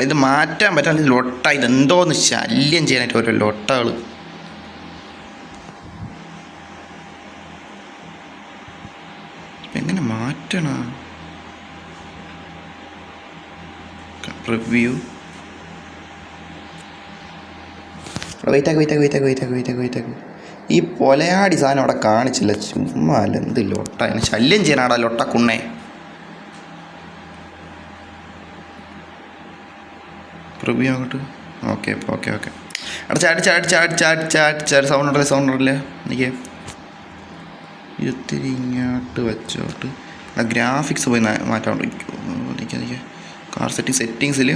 ഇത് മാറ്റാൻ പറ്റാത്ത ലൊട്ട. ഇതെന്തോന്ന് ശല്യം ചെയ്യാനായിട്ട് ഓരോ ലൊട്ടകൾ. എങ്ങനെ മാറ്റണ? റിവ്യൂ വെയിറ്റാക്ക്. ഈ പൊലയാടി സാധനം അവിടെ കാണിച്ചില്ല. ചുമ്മാ അല്ല, എന്ത് ലൊട്ട. എന്നെ ശല്യം ചെയ്യാനാടാ ലൊട്ട കുണ്ണേ. റിവ്യൂ അങ്ങോട്ട്. ഓക്കെ എടാ ചാടി സൗണ്ട് ഉണ്ടല്ലേ. എനിക്ക് ഇത്തിരി ഇങ്ങോട്ട് വെച്ചോട്ട്. ഗ്രാഫിക്സ് പോയി മാറ്റാണ്ടിരിക്കും. കാർ സെറ്റിങ്സിൽ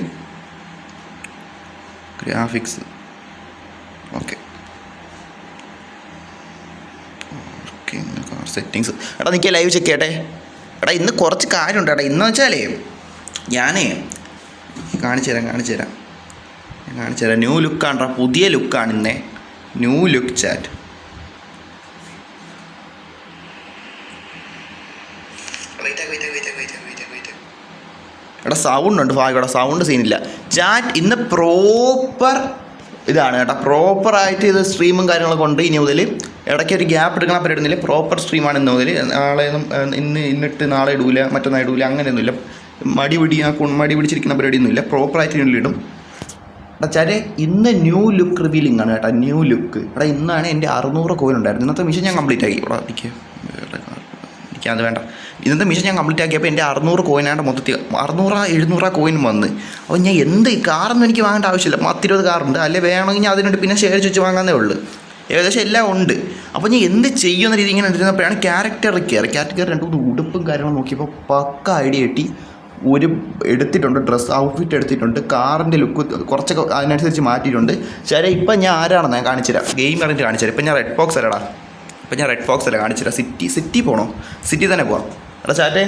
ഗ്രാഫിക്സ്. Okay car settings. എടാ നിൽക്കുക, ലൈവ് ചെക്ക് ചെയ്യട്ടെ. എടാ ഇന്ന് കുറച്ച് കാര്യമുണ്ട് എടാ. ഇന്ന് വെച്ചാലേ ഞാനേ കാണിച്ചു തരാം. ന്യൂ ലുക്കാണ്, പുതിയ ലുക്കാണ് ഇന്നേ. New look chat. എടാ സൗണ്ട് ഉണ്ട് ഭാഗ്യടാ, സൗണ്ട് സീനില്ല. ചാറ്റ് ഇന്ന് പ്രോപ്പർ ഇതാണ് കേട്ടോ. പ്രോപ്പറായിട്ട് ഇത് സ്ട്രീമും കാര്യങ്ങളൊക്കെ ഉണ്ട്. ഇനി മുതൽ ഇടയ്ക്ക് ഒരു ഗ്യാപ്പ് എടുക്കണം പറ്റുന്നില്ല. പ്രോപ്പർ സ്ട്രീമാണ് ഇന്ന് മുതൽ. ഇന്നിട്ട് നാളെ ഇടൂല, മറ്റന്നാൾ ഇടൂല, അങ്ങനെയൊന്നുമില്ല. മടി പിടിച്ചിരിക്കുന്ന പരിപാടിയൊന്നുമില്ല. പ്രോപ്പറായിട്ട് ഇടും. എടാ ചാരെ ഇന്ന് ന്യൂ ലുക്ക് റിവീലിംഗ് ആണ് കേട്ടോ. New look. എടാ ഇന്നാണ് എൻ്റെ 600 കോയിൻ ഉണ്ടായിരുന്നു. ഇന്നത്തെ മിഷൻ ഞാൻ കംപ്ലീറ്റ് ആക്കി. എടാ എനിക്കത് വേണ്ട. ഇന്നത്തെ മിഷൻ ഞാൻ കംപ്ലീറ്റ് ആക്കിയപ്പോൾ എൻ്റെ 600 കോയിനാണ്ട് മൊത്തത്തിൽ 600-700 കോയിൻ വന്ന്. അപ്പോൾ ഞാൻ എന്ത് കാറൊന്നും എനിക്ക് വാങ്ങേണ്ട ആവശ്യമില്ല. 10-20 കാറുണ്ട്. അല്ലെ വേണമെങ്കിൽ ഞാൻ അതിനുണ്ട് പിന്നെ ഷെയർ വെച്ച് വാങ്ങാനേ ഉള്ളൂ. ഏകദേശം എല്ലാം ഉണ്ട്. അപ്പോൾ ഞാൻ എന്ത് ചെയ്യുന്ന രീതി ഇങ്ങനെ ഇരുന്നപ്പോഴാണ് ക്യാരക്ടർ 2-3 ഉടുപ്പും കാര്യങ്ങളും നോക്കിയപ്പോൾ പക്ക ഐഡിയ കിട്ടി. ഒരു എടുത്തിട്ടുണ്ട്, ഡ്രസ്സ് ഔട്ട്ഫിറ്റ് എടുത്തിട്ടുണ്ട്. കാറിൻ്റെ ലുക്ക് കുറച്ചൊക്കെ അതിനനുസരിച്ച് മാറ്റിയിട്ടുണ്ട്. ശരി, ഇപ്പം ഞാൻ ആരാണെന്ന് ഞാൻ കാണിച്ചുതരാം. ഗെയിം പറഞ്ഞിട്ട് കാണിച്ചുതരാം. ഇപ്പം ഞാൻ റെഡ് ഫോക്സ് അല്ല കാണിച്ചുതരാം. സിറ്റി പോകണോ? സിറ്റി തന്നെ പോവാം. എടാ ചാറ്റേ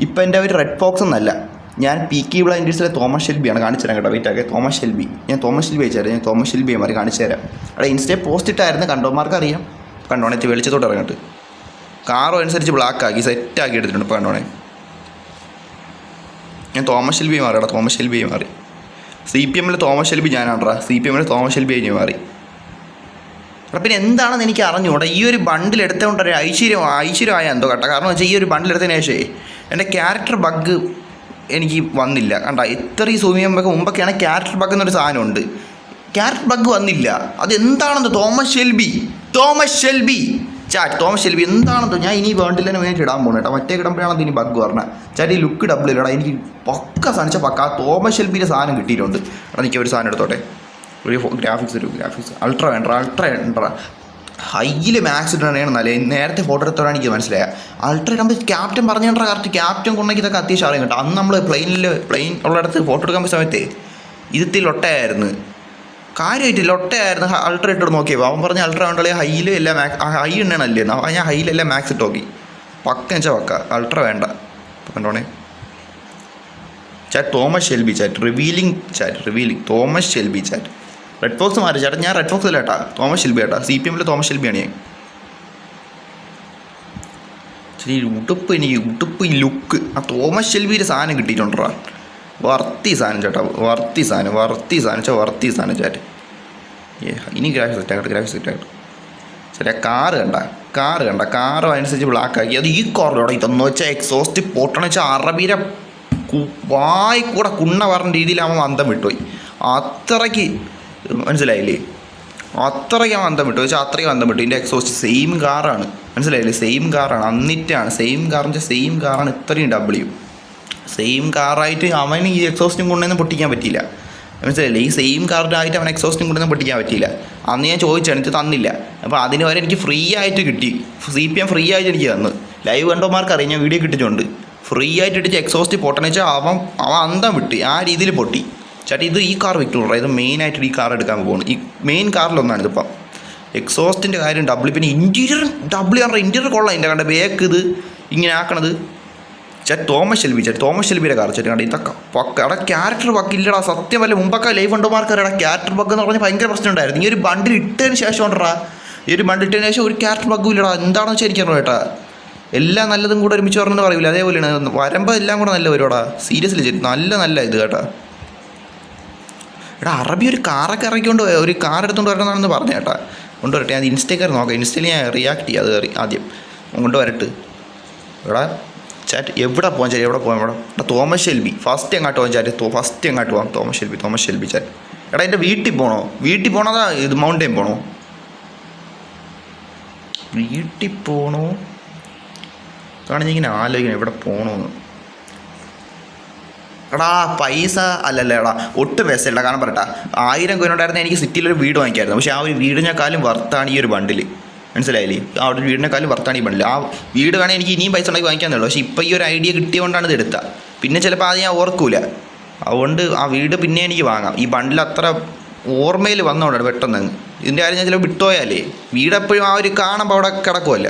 ഇപ്പം എൻ്റെ ഒരു റെഡ് ഫോക്സ് ഒന്നല്ല, ഞാൻ പീക്കി ബ്ലൈൻഡേഴ്സിലെ തോമസ് ഷെൽബിയാണ്. കാണിച്ചു തരാം കേട്ടോ. വെയിറ്റാക്കെ. തോമസ് ഷെൽബി അയച്ചുതരാം. ഞാൻ തോമസ് ഷെൽബിയെ മാറി കാണിച്ചു തരാം. അവിടെ ഇൻസ്റ്റേ പോസ്റ്റ് ഇട്ടായിരുന്നു, കണ്ടോമാർക്ക് അറിയാം. കണ്ടോണേ വെളിച്ചത്തോട്ട് ഇറങ്ങിട്ട് കാറും അനുസരിച്ച് ബ്ലാക്കാക്കി സെറ്റാക്കി എടുത്തിട്ടുണ്ട്. ഇപ്പോൾ കണ്ടോണേ ഞാൻ തോമസ് ഷെൽബി മാറിയടാ. തോമസ് ഷെൽബി മാറി. CPM-ൽ തോമസ് ഷെൽബി ഞാനാണ്ടാ. CPM-ൽ തോമസ് ഷെൽബി കഴിഞ്ഞ് മാറി. അപ്പം പിന്നെ എന്താണെന്ന് എനിക്ക് അറിഞ്ഞുകൂടാ. ഈ ഒരു ബണ്ടിൽ എടുത്തുകൊണ്ടൊരു ഐശ്വര്യമായ എന്തോ കേട്ടോ. കാരണം വെച്ചാൽ ഈ ഒരു ബണ്ടിൽ എടുത്തതിന് ശേഷമേ എൻ്റെ ക്യാരക്ടർ ബഗ് എനിക്ക് വന്നില്ല. കണ്ട ഇത്രയും സൂമിയുമ്പോൾ മുമ്പൊക്കെയാണ് ക്യാരക്ടർ ബഗ് എന്നൊരു സാധനമുണ്ട്. ക്യാരക്ടർ ബഗ് വന്നില്ല. അതെന്താണെന്ന് Thomas Shelby chat. Thomas Shelby എന്താണെന്നോ ഞാൻ ഇനി വേണ്ടിൽ തന്നെ വേണ്ടിയിട്ട് ഇടാൻ പോകുന്നു കേട്ടോ. മറ്റേ കിടുമ്പോഴാണ് ഇനി ബഗ് പറഞ്ഞത്. ചാറ്റ് ഈ ലുക്ക് ഡബിൾ ഇല്ലടാ. എനിക്ക് പക്ക സാധിച്ച പക്ക ആ തോമസ് ഷെൽബിൻ്റെ സാധനം കിട്ടിയിട്ടുണ്ട്. എടാ എനിക്ക് ഒരു സാധനം എടുത്തോട്ടെ. ഒരു ഗ്രാഫിക്സ് അൾട്ര വേണ്ട. ഹൈയിൽ മാക്സ് ഇട്ടാണ് നല്ല. നേരത്തെ ഫോട്ടോ എടുത്തോടാണ് എനിക്ക് മനസ്സിലായ. അൾട്ര ഇടുമ്പോൾ ക്യാപ്റ്റൻ പറഞ്ഞു കേട്ടോ. കറക്റ്റ് ക്യാപ്റ്റൻ കൊണ്ടെങ്കിൽ ഇതൊക്കെ അത്യാവശ്യം അറിയാം കേട്ടോ. അന്ന് നമ്മൾ പ്ലെയിൻ ഉള്ളിടത്ത് ഫോട്ടോ എടുക്കാൻ പോയ സമയത്ത് ഇതിൽ ലൊട്ടയായിരുന്നു. കാര്യമായിട്ട് ലൊട്ടയായിരുന്നു. അൾട്ര ഇട്ട് നോക്കിയപ്പോൾ അവൻ പറഞ്ഞ അൾട്ര വേണ്ടല്ലേ ഹൈയിൽ എല്ലാം ഹൈ എണ്ണണല്ലേ. ഞാൻ ഹൈയിലെല്ലാം മാക്സ് ഇട്ട് നോക്കി. പക്ക വെച്ചാൽ പക്ക അൾട്ര വേണ്ട. കണ്ടോണേ chat. Thomas Shelby chat. Revealing Thomas Shelby chat. Red fox മാറി ചേട്ടാ. ഞാൻ റെഡ് ഫോക്സ് അല്ല കേട്ടാ, തോമസ് ഷെൽബി കേട്ടാ. CPM-ൽ തോമസ് ഷെൽബിയാണ് ഞാൻ. ശരി ഉടുപ്പ് ഈ ലുക്ക് ആ തോമസ് ഷെൽബിയുടെ സാധനം കിട്ടിയിട്ടുണ്ടാ. വർത്തി സാധനം ചേട്ടാ. വർത്തി സാധനം ചാറ്റ്. ഇനി ഗ്രാഫിക്സ് സെറ്റാകട്ടെ. ശരി കാറ് കണ്ട കാറും അനുസരിച്ച് ബ്ലാക്കാക്കി. അത് ഈ കാറിലൂടെ ഇതെന്ന് വെച്ചാൽ എക്സോസ്റ്റ് പൊട്ടണെന്ന് വെച്ചാൽ അറബിയുടെ വായി കൂടെ കുണ്ണ പറഞ്ഞ രീതിയിലാവുമ്പോൾ അന്തം വിട്ടുപോയി. അത്രയ്ക്ക് മനസ്സിലായില്ലേ? അത്രയ്ക്ക് അന്തം വിട്ടു വെച്ചാൽ അത്രയ്ക്ക് അന്തം വിട്ടു. ഇതിൻ്റെ എക്സോസ്റ്റ് സെയിം കാറാണ്. മനസ്സിലായില്ലേ? സെയിം കാറാണ്. അന്നിട്ടാണ് സെയിം കാറിൻ്റെ സെയിം കാറാണ്. ഇത്രയും W സെയിം കാറായിട്ട് അവന് ഈ എക്സോസ്റ്റും കൊണ്ടൊന്നും പൊട്ടിക്കാൻ പറ്റിയില്ല. മനസ്സിലായില്ലേ? ഈ സെയിം കാറിനായിട്ട് അവൻ എക്സോസ്റ്റും കൊണ്ടൊന്നും പൊട്ടിക്കാൻ പറ്റിയില്ല. അന്ന് ഞാൻ ചോദിച്ചാണ്, എനിക്ക് തന്നില്ല. അപ്പോൾ അതിന് വരെ എനിക്ക് ഫ്രീ ആയിട്ട് കിട്ടി. CPM ഫ്രീ ആയിട്ട് എനിക്ക് തന്നു. ലൈവ് കണ്ടോമാർക്ക് അറിയാം, ഞാൻ വീഡിയോ കിട്ടിയിട്ടുണ്ട്. ഫ്രീ ആയിട്ട് ഇട്ടിട്ട് എക്സോസ്റ്റ് പൊട്ടണെന്ന് വെച്ചാൽ അവൻ അന്തം വിട്ട് ആ രീതിയിൽ പൊട്ടി. ചേട്ടാ ഇത് ഈ കാർ വിറ്റുള്ളൂ. ഇത് മെയിനായിട്ട് ഈ കാർ എടുക്കാൻ പോകുന്നു. ഈ മെയിൻ കാറിലൊന്നാണ് ഇതിപ്പം. എക്സോസ്റ്റിൻ്റെ കാര്യം പിന്നെ ഇൻറ്റീരിയർ ഇൻറ്റീരിയർ കൊള്ളാം. എൻ്റെ കണ്ട ബേക്ക് ഇത് ഇങ്ങനെ ആക്കണത്. തോമസ് ഷെൽബിയുടെ കാർ ചേട്ടാ. ഇതൊക്കെ പക്ക. അവിടെ ക്യാരക്ടർ ബഗ് ഇല്ലടാ. സത്യം വല്ല മുമ്പൊക്കെ ലൈവ് കണ്ടോമാർക്ക് അറിയാം. ക്യാരക്ടർ ബഗ് എന്ന് പറഞ്ഞാൽ ഭയങ്കര പ്രശ്നം ഉണ്ടായിരുന്നു. ഈ ഒരു ബണ്ടിൽ ഇട്ടതിന് ശേഷം ഉണ്ടടാ. ഈ ഒരു ബണ്ടിൽ ഇട്ടതിന് ശേഷം ഒരു ക്യാരക്ടർ ബഗ്ഗും ഇല്ലടാ. എന്താണെന്ന് വെച്ചാൽ എനിക്കറിയാം കേട്ടാ. എല്ലാം നല്ലതും കൂടെ ഒരുമിച്ച് പറഞ്ഞെന്ന് പറയില്ല. അതേപോലെയാണ് വരുമ്പോൾ എല്ലാം കൂടെ നല്ല വരുവാടാ. സീരിയസ്ലി നല്ല ഇത് കേട്ടാ. എടാ അറബി ഒരു കാറൊക്കെ ഇറക്കിക്കൊണ്ട് പോയ ഒരു കാർ എടുത്തുകൊണ്ട് വരണമെന്നാണെന്ന് പറഞ്ഞു കേട്ടാ. കൊണ്ടുവരട്ടെ, അത് ഇൻസ്റ്റയിൽ നോക്കാം. ഇൻസ്റ്റയിൽ ഞാൻ റിയാക്ട് ചെയ്യാം. അത് ആദ്യം കൊണ്ട് വരട്ട്. എടാ ചാറ്റ് എവിടെ പോകാൻ ചാറ്റ്, എവിടെ പോകാൻ ഇവിടെ? എടാ തോമസ് ഷെൽബി ഫസ്റ്റ് എങ്ങോട്ട് പോകാൻ ചാറ്റ്, ഫസ്റ്റ് എങ്ങോട്ട് പോകാം? Thomas Shelby chat. എടാ എൻ്റെ വീട്ടിൽ പോകണോ? വീട്ടിൽ പോകണതാ ഇത് മൗണ്ടൻ പോകണോ? വീട്ടിൽ പോകണോ കാരണം ഇങ്ങനെ ആലോചിക്കണം എവിടെ പോകണമെന്ന്. എടാ പൈസ അല്ലല്ലേ എടാ, ഒട്ടും പൈസ ഇല്ല. കാരണം പറയട്ടാ, 1000 കോയിനുണ്ടായിരുന്ന എനിക്ക് സിറ്റിയിലൊരു വീട് വാങ്ങിക്കായിരുന്നു. പക്ഷേ ആ ഒരു വീടിനേക്കാളും വർത്താണ് ഈ ഒരു ബണ്ടിൽ. മനസ്സിലായില്ലേ? ആ ഒരു വീടിനേക്കാളും വർത്താണ് ഈ ബണ്ടിൽ. ആ വീട് വേണമെങ്കിൽ എനിക്ക് ഇനിയും പൈസ ഉണ്ടാക്കി വാങ്ങിക്കാന്നുള്ളൂ. പക്ഷേ ഇപ്പോൾ ഈ ഒരു ഐഡിയ കിട്ടിയതുകൊണ്ടാണ് ഇത് എടുത്തത്. പിന്നെ ചിലപ്പോൾ അത് ഞാൻ ഓർക്കൂല. അതുകൊണ്ട് ആ വീട് പിന്നെ എനിക്ക് വാങ്ങാം. ഈ ബണ്ടിൽ അത്ര ഓർമ്മയിൽ വന്നോണ്ടാണ് പെട്ടെന്ന്. ഇതിൻ്റെ കാര്യം ഞാൻ ചിലപ്പോൾ വിട്ടുപോയാലേ വീടെപ്പോഴും ആ ഒരു കാണുമ്പോൾ അവിടെ കിടക്കുമല്ല.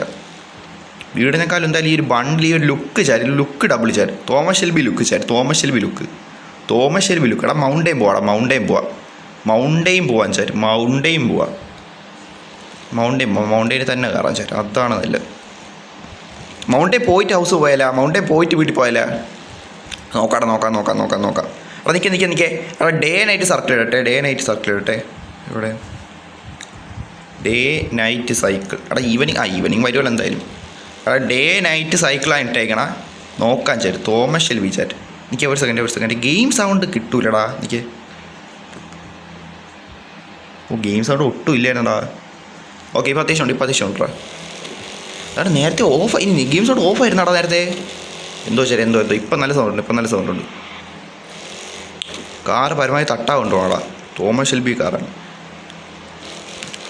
വീടിനേക്കാളും എന്തായാലും ഈ ഒരു ബണ്ടിൽ ഈ ഒരു ലുക്ക് ചാരി, ലുക്ക് ഡബിൾ ചാരി. തോമസ് ഷെൽബി ലുക്ക് ചാരി, തോമസ് ഷെൽബി ലുക്ക്. എടാ മൗണ്ടൻ പോവാൻ ചാരി, മൗണ്ടൈനിൽ തന്നെ കയറാൻ ചാരി. അതാണ് നല്ലത്. മൗണ്ടൈൻ പോയിട്ട് ഹൗസ് പോയാലാ, മൗണ്ടൈൻ പോയിട്ട് വീട്ടിൽ പോയാലാ? നോക്കാം. എടാ നിൽക്കേ. എടാ ഡേ നൈറ്റ് സർക്കിൾ ഇടട്ടെ. ഇവിടെ ഡേ നൈറ്റ് സൈക്കിൾ. എടാ ഈവനിങ് വരുമല്ലോ എന്തായാലും. എടാ ഡേ നൈറ്റ് സൈക്കിളാണ് ഇട്ടേക്കണ. നോക്കാൻ ചാറ്റ് തോമസ് ഷെൽബി ചാറ്റ്. എനിക്ക് ഒരു സെക്കൻഡ് ഗെയിം സൗണ്ട് കിട്ടൂലടാ എനിക്ക്. ഗെയിം സൗണ്ട് ഒട്ടും ഇല്ലായിരുന്നടാ. ഓക്കെ ഇപ്പോൾ അത്യാവശ്യം ഉണ്ടോ? എടാ നേരത്തെ ഇനി ഗെയിം സൗണ്ട് ഓഫ് ആയിരുന്നാടാ നേരത്തെ. എന്തോ ഇപ്പം നല്ല സൗണ്ട് ഉണ്ട്. കാറ് പരമാവധി തട്ടാവുണ്ടോ ആടാ? തോമസ് ഷെൽബി കാറാണ്.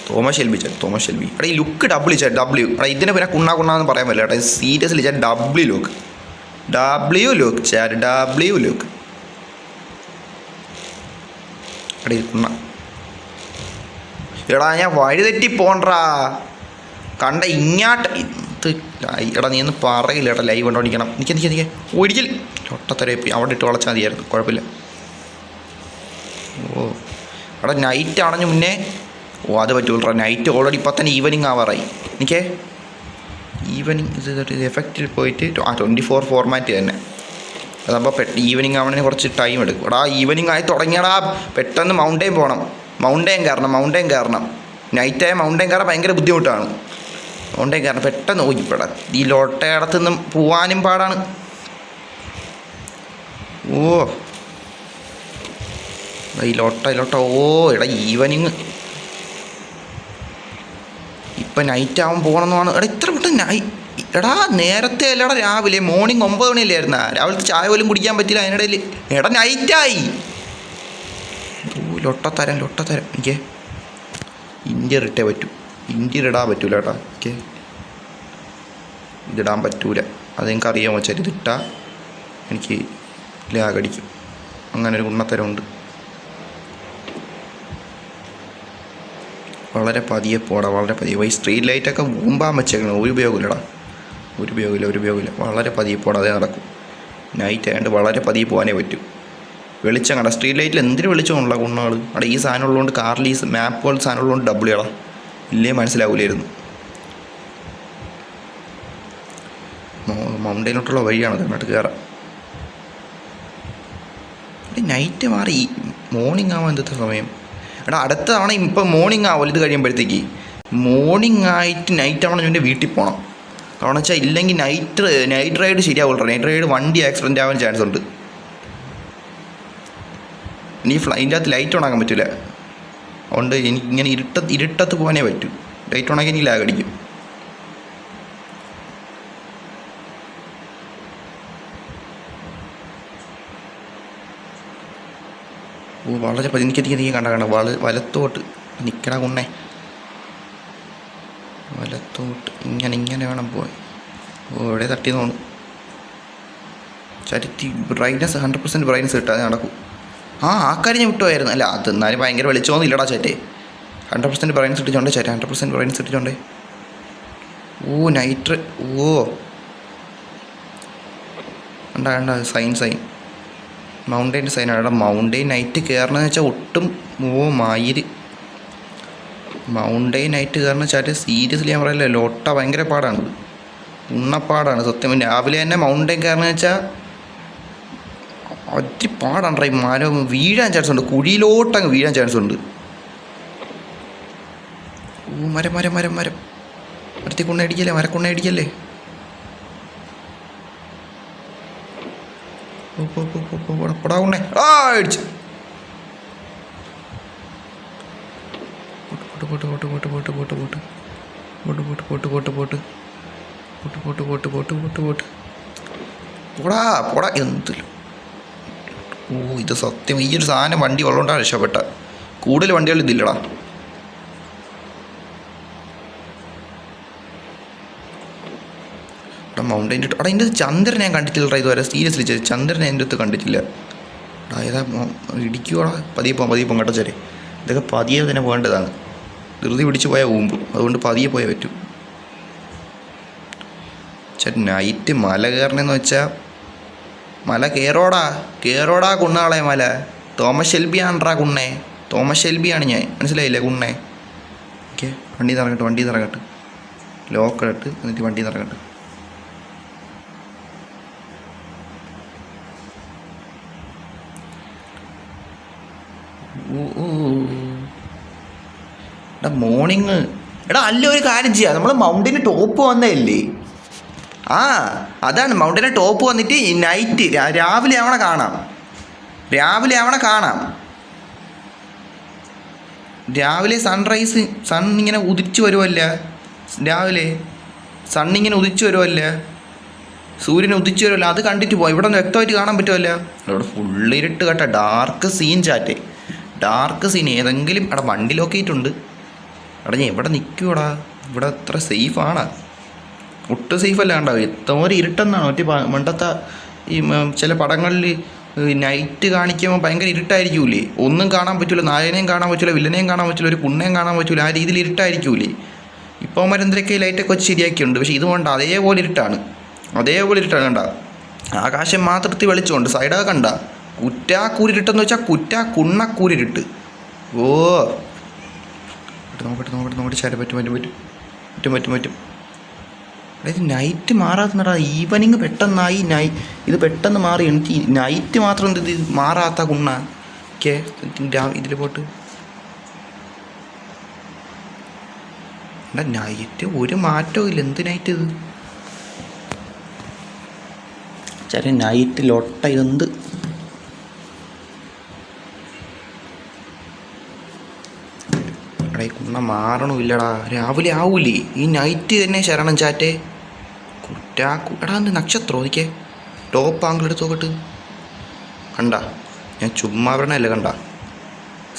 Thomas Shelby. എടാ ഈ ലുക്ക് ഡബ്ല്യു. എടാ ഇതിനെ പിന്നെ കുണ്ണാന്ന് പറയാൻ പറ്റില്ല കേട്ടോ. Seriously chat W look. എടാ ഇത് കുണ്ണ. എടാ ഞാൻ വഴി തെറ്റി പോണ്ടാ കണ്ട ഇങ്ങാട്ട്. എടാ നീ ഒന്ന് പറയില്ല ഏട്ടാ, ലൈവ് കൊണ്ടോടിക്കണം. നിൽക്കുക ഒരിക്കൽ ഒട്ടത്തരപ്പി അവിടെ ഇട്ട് വളച്ചാൽ മതിയായിരുന്നു, കുഴപ്പമില്ല. എടാ നൈറ്റ് ആണെന്ന് മുന്നേ അത് പറ്റൂല. നൈറ്റ് ഓൾറെഡി ഇപ്പം തന്നെ ഈവനിങ് ആവാറായി. എനിക്കേ ഈവനിങ് ഇത് എഫക്റ്റിൽ പോയിട്ട് 24 ഫോർമാറ്റ് തന്നെ. അതാകുമ്പോൾ ഈവനിങ് ആവണതിന് കുറച്ച് ടൈം എടുക്കും. എടാ ഈവനിങ് ആയി തുടങ്ങിയടാ, പെട്ടെന്ന് മൗണ്ടൈൻ പോകണം. മൗണ്ടൈൻ കയറണം. നൈറ്റായ മൗണ്ടൈൻ കയറാൻ ഭയങ്കര ബുദ്ധിമുട്ടാണ്. മൗണ്ടൈൻ കയറണം പെട്ടെന്ന്. ഇപ്പടാ ഈ ലോട്ടയിടത്തു നിന്നും പോവാനും പാടാണ്. ഈ ലോട്ട എടാ ഈവനിങ് ഇപ്പം നൈറ്റ് ആവാൻ പോകണമെന്നാണ്. എടാ ഇത്ര പെട്ടെന്ന് എടാ നേരത്തെ അല്ലടാ രാവിലെ മോർണിംഗ് 9 മണിയല്ലായിരുന്നാ? രാവിലത്തെ ചായ പോലും കുടിക്കാൻ പറ്റില്ല അതിനിടയിൽ. എടാ നൈറ്റായി. ലൊട്ടത്തരം എനിക്ക് ഇൻറ്റീരിയർ ഇട്ടേ പറ്റൂ. ഇൻറ്റീരിയർ ഇടാൻ പറ്റൂല കേട്ടോ. എനിക്ക് ഇതിടാൻ പറ്റൂല. അതെനിക്ക് അറിയാമോ വെച്ചാൽ ഇതിട്ടാൽ എനിക്ക് ലാഗടിക്കും. അങ്ങനെ ഒരു ഗുണത്തരമുണ്ട്. വളരെ പതിയെ പോടാ. ഈ സ്ട്രീറ്റ് ലൈറ്റൊക്കെ മുമ്പാൻ വെച്ചേക്കണം. ഒരു ഉപയോഗമില്ലടാ. വളരെ പതിയെ പോടാ, അതേ നടക്കും. നൈറ്റ് ആയതുകൊണ്ട് വളരെ പതിയെ പോകാനേ പറ്റും. വെളിച്ചം കണ്ട സ്ട്രീറ്റ് ലൈറ്റിൽ എന്തിനു വെളിച്ചമുള്ള കുണ്ണാൾ. അവിടെ ഈ സാധനം ഉള്ളതുകൊണ്ട് കാറിൽ ഈ മാപ്പ് പോലെ സാധനം ഉള്ളതുകൊണ്ട് ഡബിളിയാടാ. ഇല്ലേ മനസ്സിലാവില്ലായിരുന്നു. മൗണ്ടൈനിലോട്ടുള്ള വഴിയാണ് അങ്ങോട്ട് കയറാം. നൈറ്റ് മാറി മോർണിംഗ് ആവാൻ എന്തൊക്കെ സമയം? എടാ അടുത്ത തവണ ഇപ്പം മോർണിംഗ് ആവുമല്ലോ. ഇത് കഴിയുമ്പോഴത്തേക്ക് മോർണിംഗ് ആയിട്ട് നൈറ്റ് ആവണം. എൻ്റെ വീട്ടിൽ പോകണം. കാരണം വെച്ചാൽ ഇല്ലെങ്കിൽ നൈറ്റ് റൈഡ് ശരിയാവുള്ളൂ. നൈറ്റ് റൈഡ് വണ്ടി ആക്സിഡൻ്റ് ആവാൻ ചാൻസ് ഉണ്ട്. ഇനി ഫ്ലൈൻ്റെ അകത്ത് ലൈറ്റ് ഓണാക്കാൻ പറ്റില്ല. അതുകൊണ്ട് എനിക്ക് ഇങ്ങനെ ഇരുട്ടത്ത് പോകാനേ പറ്റൂ. ലൈറ്റ് ഓണാക്കി എനിക്ക് ലാഗ് അടിക്കും. വളരെ എനിക്ക് കണ്ട വലത്തോട്ട് നിൽക്കണ കുണ്ണേ. വലത്തോട്ട് ഇങ്ങനെ വേണം പോയി. എവിടെ തട്ടി തോന്നും. ചരിത്തി ബ്രൈറ്റ്നസ് 100% ബ്രൈറ്റ്നസ് കിട്ടാതെ നടക്കും. ആ കാര്യം ഞാൻ വിട്ടുപോയായിരുന്നു. അല്ല അത് എന്നാലും ഭയങ്കര വെളിച്ചമൊന്നും ഇല്ലടാ ചേട്ടേ. 100% ബ്രൈറ്റ്നസ് ഇട്ടിച്ചോണ്ടേ ചേട്ടാ. 100% ബ്രൈറ്റ്നസ് ഇട്ടിച്ചോണ്ടേ. നൈറ്റ് കണ്ട സൈൻ മൗണ്ടൈൻ്റെ സൈനാണ്. മൗണ്ടൈൻ നൈറ്റ് കയറണമെന്ന് വെച്ചാൽ ഒട്ടും മായിര്. മൗണ്ടൈൻ നൈറ്റ് കയറണമെന്ന് വെച്ചാൽ സീരിയസ്ലി ഞാൻ പറയല്ലേ, ലോട്ട ഭയങ്കര പാടാണ്. ഉണ്ണപ്പാടാണ് സത്യം. രാവിലെ തന്നെ മൗണ്ടൈൻ കയറണമെന്ന് വെച്ചാൽ ഒത്തിരി പാടാണ്. ഈ മരം വീഴാൻ ചാൻസ് ഉണ്ട്, കുഴിയിലോട്ടങ്ങ് വീഴാൻ ചാൻസ് ഉണ്ട്. മരം മരം മരം മരം മരത്തിൽ കൊണ്ടടിക്കല്ലേ, മരക്കൊണ്ടടിക്കല്ലേ. പൊടാ കൊണ്ടേ അടിച്ചു. Pot pot pot pot pot pot pot pot pot pot pot pot pot pot pot pot pot പോടാ പോടാ എന്തിലും. ഇത് സത്യം, ഈ ഒരു സാധനം വണ്ടി ഉള്ളതുകൊണ്ടാണ് രക്ഷപ്പെട്ട. കൂടുതൽ വണ്ടികൾ ഇതില്ലടാ. മൗണ്ടൈൻ അവിടെ എൻ്റെ ചന്ദ്രൻ ഞാൻ കണ്ടിട്ടില്ല ഇതുവരെ. സീരിയസ്ലി ചന്ദ്രൻ എൻ്റെ അടുത്ത് കണ്ടിട്ടില്ല. ഏതാ ഇടിക്കുവാടാ. പതിയെ പോകാം കേട്ടോ ചേരെ. ഇതൊക്കെ പതിയെ തന്നെ പോകേണ്ടതാണ്. ധൃതി പിടിച്ച് പോയാൽ ഊമ്പും, അതുകൊണ്ട് പതിയെ പോയാൽ പറ്റും. നൈറ്റ് മല കയറണമെന്ന് വെച്ചാൽ മല കയറോടാ കുണ്ണാളെ മല. തോമസ് ഷെൽബിയാണ്ട്രാ കുണ്ണേ, തോമസ് ഷെൽബിയാണ് ഞാൻ, മനസ്സിലായില്ലേ കുണ്ണേ. ഓക്കെ, വണ്ടി നിറങ്ങട്ടെ ലോക്കലിട്ട് എന്നിട്ട് വണ്ടി നിറങ്ങട്ടെ. എടാ മോർണിംഗ് എടാ അല്ല, ഒരു കാര്യം ചെയ്യാം. നമ്മൾ മൗണ്ടൈന് ടോപ്പ് വന്നതല്ലേ? അതാണ് മൗണ്ടൈന് ടോപ്പ് വന്നിട്ട് നൈറ്റ് രാവിലെ അവനെ കാണാം. രാവിലെ സൺറൈസ്, ഇങ്ങനെ ഉദിച്ചു വരുമല്ല. രാവിലെ സണ്ണിങ്ങനെ ഉദിച്ചു വരുമല്ല, സൂര്യൻ ഉദിച്ചു വരുമല്ല. അത് കണ്ടിട്ട് പോയി. ഇവിടെ ഒന്ന് വ്യക്തമായിട്ട് കാണാൻ പറ്റുമല്ല. ഇവിടെ ഫുള്ളിരിട്ട് കേട്ടോ. ഡാർക്ക് സീൻ ഏതെങ്കിലും അവിടെ വണ്ടി ലോക്കേറ്റുണ്ട്. എടാ ഞാൻ ഇവിടെ നിൽക്കൂടാ. ഇവിടെ അത്ര സേഫാണ്? ഒട്ടും സേഫല്ല. കണ്ടാവും എത്തോരം ഇരുട്ടെന്നാണ്. മറ്റേ പണ്ടത്തെ ഈ ചില പടങ്ങളിൽ നൈറ്റ് കാണിക്കുമ്പോൾ ഭയങ്കര ഇരുട്ടായിരിക്കൂലേ. ഒന്നും കാണാൻ പറ്റില്ല, നായനെയും കാണാൻ പറ്റില്ല, വില്ലനെയും കാണാൻ പറ്റില്ല, ഒരു കുണ്ണയും കാണാൻ പറ്റില്ല. ആ രീതിയിൽ ഇരുട്ടായിരിക്കൂലേ. ഇപ്പോൾ മരെന്തൊക്കെ ലൈറ്റൊക്കെ വെച്ച് ശരിയാക്കിയുണ്ട്. പക്ഷേ ഇത് വേണ്ട, അതേപോലെ ഇരുട്ടാണ് കണ്ട. ആകാശം മാത്രത്തിൽ വെളിച്ചമുണ്ട്. സൈഡൊക്കെ കണ്ട കുറ്റാക്കൂരിട്ടെന്ന് വെച്ചാൽ കുണ്ണക്കൂരിട്ട്. ഓ നോക്കട്ടെ ചേട്ടാ. പറ്റും. അതായത് നൈറ്റ് മാറാത്തടാ. ഈവനിങ് പെട്ടെന്നായി. ഇത് പെട്ടെന്ന് മാറി. എനിക്ക് നൈറ്റ് മാത്രം ഇത് മാറാത്ത കുണ്ണ. ഓക്കെ, ഇതിൽ പോട്ട് നൈറ്റ് ഒരു മാറ്റവും ഇല്ല. എന്ത് നൈറ്റ് ഇത് ചേട്ടാ? നൈറ്റ് ലൊട്ട ഇതെന്ത് എടാ, ഈ കുണ്ണ മാറണമില്ലടാ. രാവിലെ ആവൂലേ ഈ നൈറ്റ് തന്നെ ശരണം ചാറ്റേ. എടാ എന്ത് നക്ഷത്രം ഒതിക്കേ. ടോപ്പ് ആംഗിൾ എടുത്ത് നോക്കട്ട്. കണ്ട, ഞാൻ ചുമ്മാ പറഞ്ഞല്ലേ. കണ്ട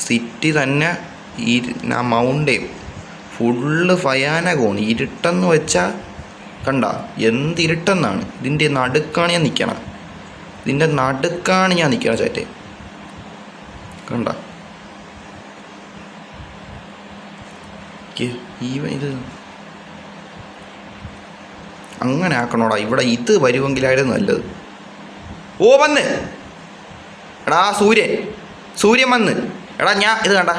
സിറ്റി തന്നെ ഈ മൗണ്ടൈൻ ഫുള്ള് ഭയാനകമാണ്. ഇരുട്ടെന്ന് വെച്ചാൽ കണ്ട എന്ത് ഇരുട്ടെന്നാണ്. ഇതിൻ്റെ നടുക്കാണ് ഞാൻ നിൽക്കണം. ചേട്ടേ. കണ്ട ഇത് അങ്ങനെ ആക്കണോടാ. ഇവിടെ ഇത് വരുമെങ്കിലായിരുന്നു നല്ലത്. ഓ വന്ന് എടാ സൂര്യൻ വന്ന്. എടാ ഞാൻ ഇത് കണ്ട,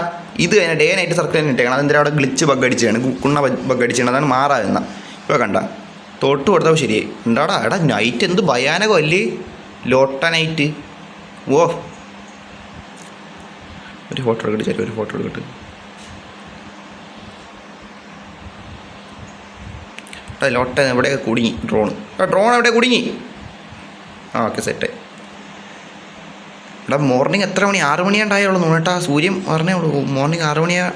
ഇത് തന്നെ ഡേ നൈറ്റ് സർക്കിൾ തന്നെ ഇട്ടേക്കണം. അതെന്തിനാ അവിടെ ഗ്ലിച്ച് ബഗ് അടിച്ചാണ്, കുണ്ണ ബഗ് അടിച്ചാണ്. അതാണ് മാറാതെന്ന. ഇപ്പോൾ കണ്ട തൊട്ട് കൊടുത്തപ്പോൾ ശരിയായി. എന്താടാ എടാ നൈറ്റ് എന്ത് ഭയാനകമല്ലേ. ലോട്ട നൈറ്റ്. ഓ ഒരു ഫോട്ടോ എടുക്കട്ടെ. ലോട്ട എവിടെയൊക്കെ കുടുങ്ങി. ഡ്രോൺ എവിടെ കുടുങ്ങി? Okay set. എടാ മോർണിംഗ് എത്ര മണി? 6 മണിയാണ്ടായുള്ളൂ നോട്ടാ. സൂര്യൻ പറഞ്ഞേ ഉള്ളൂ. മോർണിംഗ്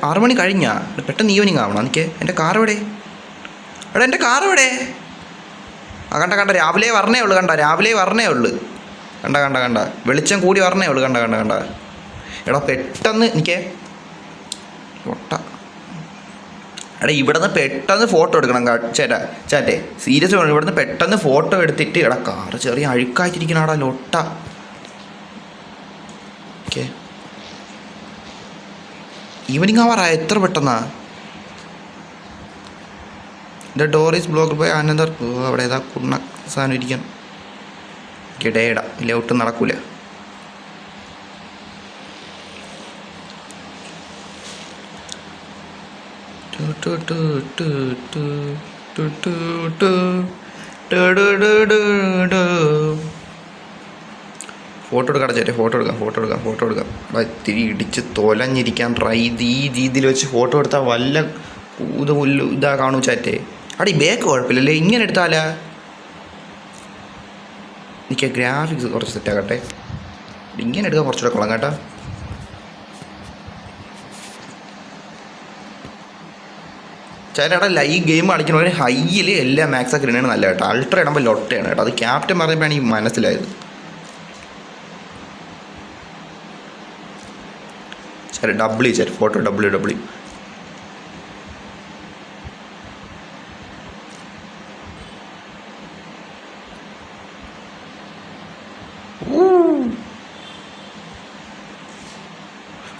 6 മണി കഴിഞ്ഞാ. പെട്ടെന്ന് ഈവനിങ് ആവണം. എനിക്ക് എൻ്റെ കാർ എവിടെ? എൻ്റെ കാർ എവിടെ? കണ്ട രാവിലെ പറഞ്ഞേ ഉള്ളൂ. കണ്ട വെളിച്ചം കൂടി പറഞ്ഞേ ഉള്ളൂ. കണ്ട എടാ പെട്ടെന്ന് എനിക്ക് എടാ ഇവിടുന്ന് പെട്ടെന്ന് ഫോട്ടോ എടുക്കണം ചാറ്റേ. സീരിയസ് വേണം. ഇവിടുന്ന് പെട്ടെന്ന് ഫോട്ടോ എടുത്തിട്ട് എടാ കാറ് ചെറിയ അഴുക്കായിട്ടിരിക്കണടാ ലൊട്ട. ഓക്കെ, ഈവനിങ് ആവാറായ എത്ര പെട്ടെന്നാ. The door is blocked by another. അവിടെ ഏതാ കുണ്ണ സാധനം ഇരിക്കണം. ഇടയിടാ ഇല്ല, ഒട്ടും നടക്കൂല. ഫോട്ടോ എടുക്കാം ചേട്ടാ, ഫോട്ടോ എടുക്കാം. അവിടെ ഇത്തിരി ഇടിച്ച് തൊലഞ്ഞിരിക്കാൻ ട്രൈ ചെയ്ത് ഈ രീതിയിൽ വെച്ച് ഫോട്ടോ എടുത്താൽ വല്ല ഇതാ കാണൂ ചാറ്റേ. അവിടെ ഈ ബേക്ക് കുഴപ്പമില്ലല്ലേ, ഇങ്ങനെ എടുത്താലാ. എനിക്ക് ഗ്രാഫിക്സ് കുറച്ച് സെറ്റാക്കട്ടെ. ഇങ്ങനെ എടുക്കാൻ കുറച്ചുകൂടെ കൊള്ളാം കേട്ടോ. ചേട്ടാ ഈ ഗെയിം കളിക്കണവർ ഹൈയിൽ എല്ലാ മാക്സൊക്കെ ഇടുന്നതാണ് നല്ല കേട്ടോ. അൾട്ര ഇടുമ്പോൾ ലൊട്ടയാണ് കേട്ടോ. അത് ക്യാപ്റ്റൻ പറഞ്ഞപ്പോഴാണ് ഈ മനസ്സിലായത്. ചേട്ടാ ഡബ്ല്യു ഫോട്ടോ ഡബ്ല്യു.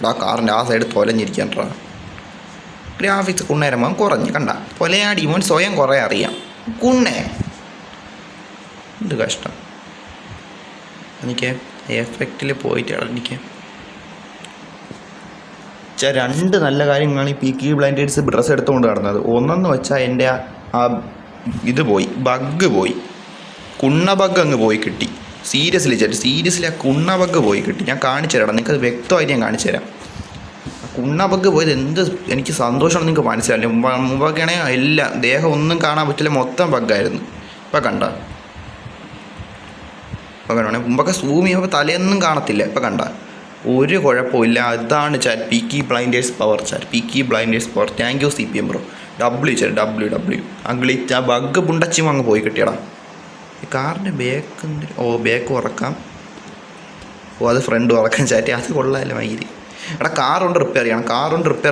ആ കാറിൻ്റെ ആ സൈഡ് തൊലഞ്ഞിരിക്കാൻട്രാ. ഗ്രാഫിക്സ് കുണ്ണേരമ്പോൾ കുറഞ്ഞ് കണ്ട പൊലയാടി മോൻ സ്വയം കുറേ അറിയാം. കുണ്ണേ എന്ത് കഷ്ടം. എനിക്ക് എഫക്റ്റിൽ പോയിട്ട് എനിക്ക് രണ്ട് നല്ല കാര്യങ്ങളാണ് ഈ പീക്കി ബ്ലൈൻഡേഴ്സ് ഡ്രസ്സ് എടുത്തുകൊണ്ട് നടന്നത്. ഒന്നെന്ന് വെച്ചാൽ എൻ്റെ ആ ഇത് പോയി, ബഗ് പോയി, കുണ്ണ ബഗ് അങ്ങ് പോയി കിട്ടി. സീരിയസ്ലി ആ കുണ്ണ ബഗ് പോയി കിട്ടി. ഞാൻ കാണിച്ചു തരാം, നിങ്ങൾക്കത് വ്യക്തമായിട്ട് ഞാൻ കാണിച്ചു തരാം. കുണ്ണ ബഗ് പോയത് എന്ത് എനിക്ക് സന്തോഷമാണ് നിങ്ങൾക്ക് മനസ്സിലായില്ല. മുമ്പൊക്കെയാണെങ്കിൽ എല്ലാം ദേഹം ഒന്നും കാണാൻ പറ്റില്ല, മൊത്തം ബഗ്ഗായിരുന്നു. ഇപ്പം കണ്ട മുമ്പൊക്കെ സൂം ചെയ്യുമ്പോൾ തലയൊന്നും കാണത്തില്ല. ഇപ്പം കണ്ട ഒരു കുഴപ്പമില്ല. അതാണ് chat peaky blinders power. Thank you CPM bro. W ആ ഗ്ലിച്ച് ആ ബഗ് പുണ്ടച്ചും അങ്ങ് പോയി കിട്ടിയടാ. ഈ കാറിൻ്റെ ബാക്ക് ഉറക്കാം. അത് ഫ്രണ്ട് ഉറക്കാം ചാറ്റ്. അത് കൊള്ളാമല്ലോ മയില്. എടാ കാറുകൊണ്ട് റിപ്പയർ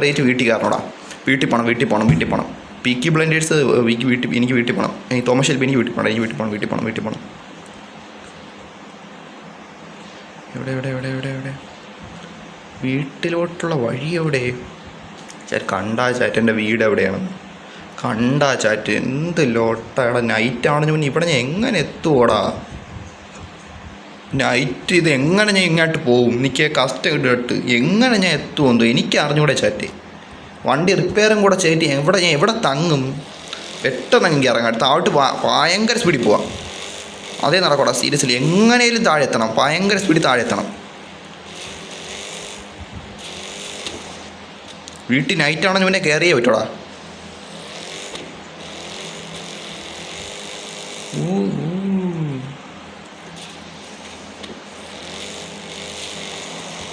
ചെയ്തിട്ട് വീട്ടിൽ കയറണോടാ. വീട്ടിൽ പോകണം. പീക്കി ബ്ലൈൻഡേഴ്സ് എനിക്ക് വീട്ടിൽ പോകണം. തോമസ് ഷെൽബി എനിക്ക് വീട്ടിൽ പോകണം. എവിടെ വീട്ടിലോട്ടുള്ള വഴി എവിടെ ചാറ്റ്? കണ്ടാ ചാറ്റ് എൻ്റെ വീട് എവിടെയാണ്? കണ്ടാ ചാറ്റ് എന്ത് ലോട്ടയുടെ നൈറ്റാണെന്ന് മുന്നേ ഇവിടെ ഞാൻ എങ്ങനെ എത്തുവോടാ? നൈറ്റ് ഇത് എങ്ങനെ ഞാൻ ഇങ്ങോട്ട് പോകും? എനിക്ക് കഷ്ടം ഇട്ടിട്ട് എങ്ങനെ ഞാൻ എത്തുമെന്തോ എനിക്ക് അറിഞ്ഞൂടെ ചാറ്റ്. വണ്ടി റിപ്പയറും കൂടെ ചെയ്തിട്ട് ഞാൻ എവിടെ തങ്ങും? പെട്ടെന്ന് എനിക്ക് ഇറങ്ങാം. താഴോട്ട് ഭയങ്കര സ്പീഡിൽ പോവാം. അതേ നടക്കോടാ. സീരിയസ്ലി എങ്ങനെയും താഴെ എത്തണം. ഭയങ്കര സ്പീഡിൽ താഴെ എത്തണം. വീട്ടിൽ നൈറ്റാണെന്ന് മുന്നേ കയറിയേ പറ്റോടാ.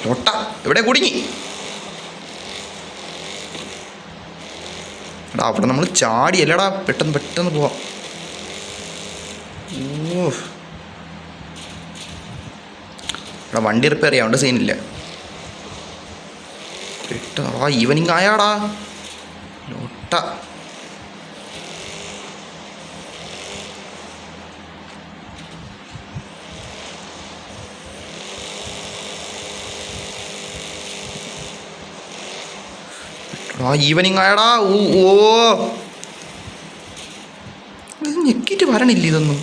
തൊട്ട എവിടെ കുടുങ്ങി? എടാ അവിടെ നമ്മൾ ചാടിയല്ലടാ. പെട്ടെന്ന് പോവാം. എടാ വണ്ടി റിപ്പയർ ചെയ്യാണ്ട് സീനില്ല. പെട്ടെന്ന് ഈവനിങ് ആയാടാ. ലോട്ട ഈവനിങ് ആയടാ. ഇത് ഞെക്കിയിട്ട് വരണില്ല ഇതൊന്നും.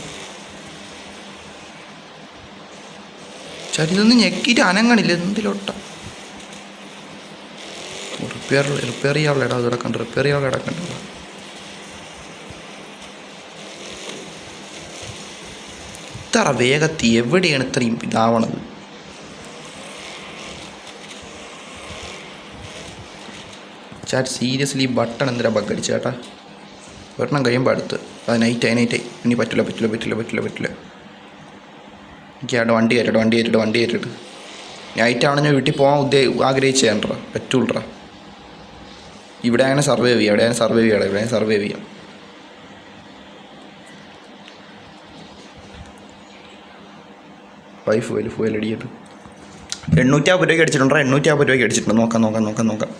ഇതൊന്നും ഞെക്കിയിട്ട് അനങ്ങണില്ല. എന്തിലോട്ട റിപ്പയർ ചെയ്യാനുള്ള ഇടാ കിടക്കണ്ട. ഇത്ര വേഗത്തിൽ എവിടെയാണ് ഇത്രയും ഇതാവണത്? ചാറ്റ് സീരിയസ്ലി ബട്ടൺ എന്തിനാ ബഗ് അടിച്ചു ചേട്ടാ? ഒരെണ്ണം കഴിയുമ്പോൾ അടുത്ത് അത് നൈറ്റ് ഇനി പറ്റില്ല. എനിക്ക് അവിടെ വണ്ടി കയറ്റിട്ട് നൈറ്റാണ് ഞാൻ വീട്ടിൽ പോകാൻ ആഗ്രഹിച്ചേട്ടാ. പറ്റൂട്ടാ. ഇവിടെ അങ്ങനെ സർവൈവ് ചെയ്യാം. ഫുവൽ അടിയിട്ട് 850 രൂപയ്ക്ക് അടിച്ചിട്ടുണ്ടോ? 850 രൂപയ്ക്ക് അടിച്ചിട്ടുണ്ട്. നോക്കാം.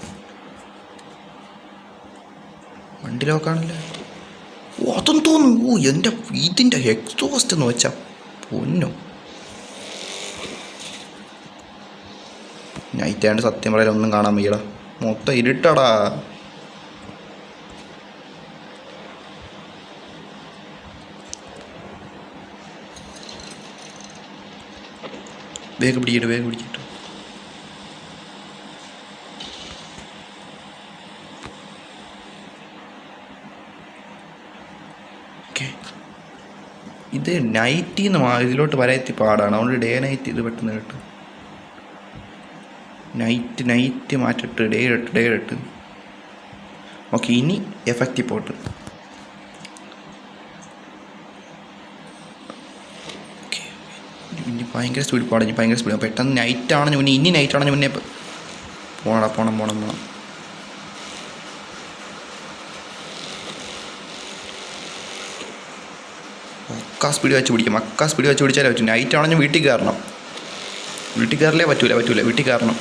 വണ്ടി ലോക്കാണല്ലേ. അതൊന്നും തോന്നുന്നു. എൻ്റെ ഇതിൻ്റെ എക്സോസ്റ്റ് എന്ന് വെച്ചാൽ പൊന്നോ. നൈറ്റാണ്ട് സത്യം പറയാൻ ഒന്നും കാണാൻ വയ്യടാ. മൊത്തം ഇരുട്ടാടാ. വേഗം പിടിച്ചിട്ട് ഇത് നൈറ്റിൽ നിന്ന് ഇതിലോട്ട് വരത്തി പാടാണ്. അതുകൊണ്ട് ഡേ നൈറ്റ് ഇത് പെട്ടെന്ന് കേട്ട് നൈറ്റ് മാറ്റിട്ട് ഡേ ഇട്ട്. ഓക്കെ, ഇനി എഫക്റ്റീവ് പോട്ട്. ഓക്കെ, ഇനി ഭയങ്കര സ്പീഡ് പാടാം. ഇനി ഭയങ്കര സ്പീഡ് പെട്ടെന്ന് നൈറ്റാണെന്ന് മുന്നേ ഇനി നൈറ്റാണെന്ന് മുന്നേ പോണം. സ്പീഡ് വെച്ച് പിടിച്ചാലേ പറ്റും. നൈറ്റ് ആണെങ്കിൽ വീട്ടിൽ കയറണം. വീട്ടിൽ കയറില്ലേ പറ്റൂല. വീട്ടിൽ കയറണം.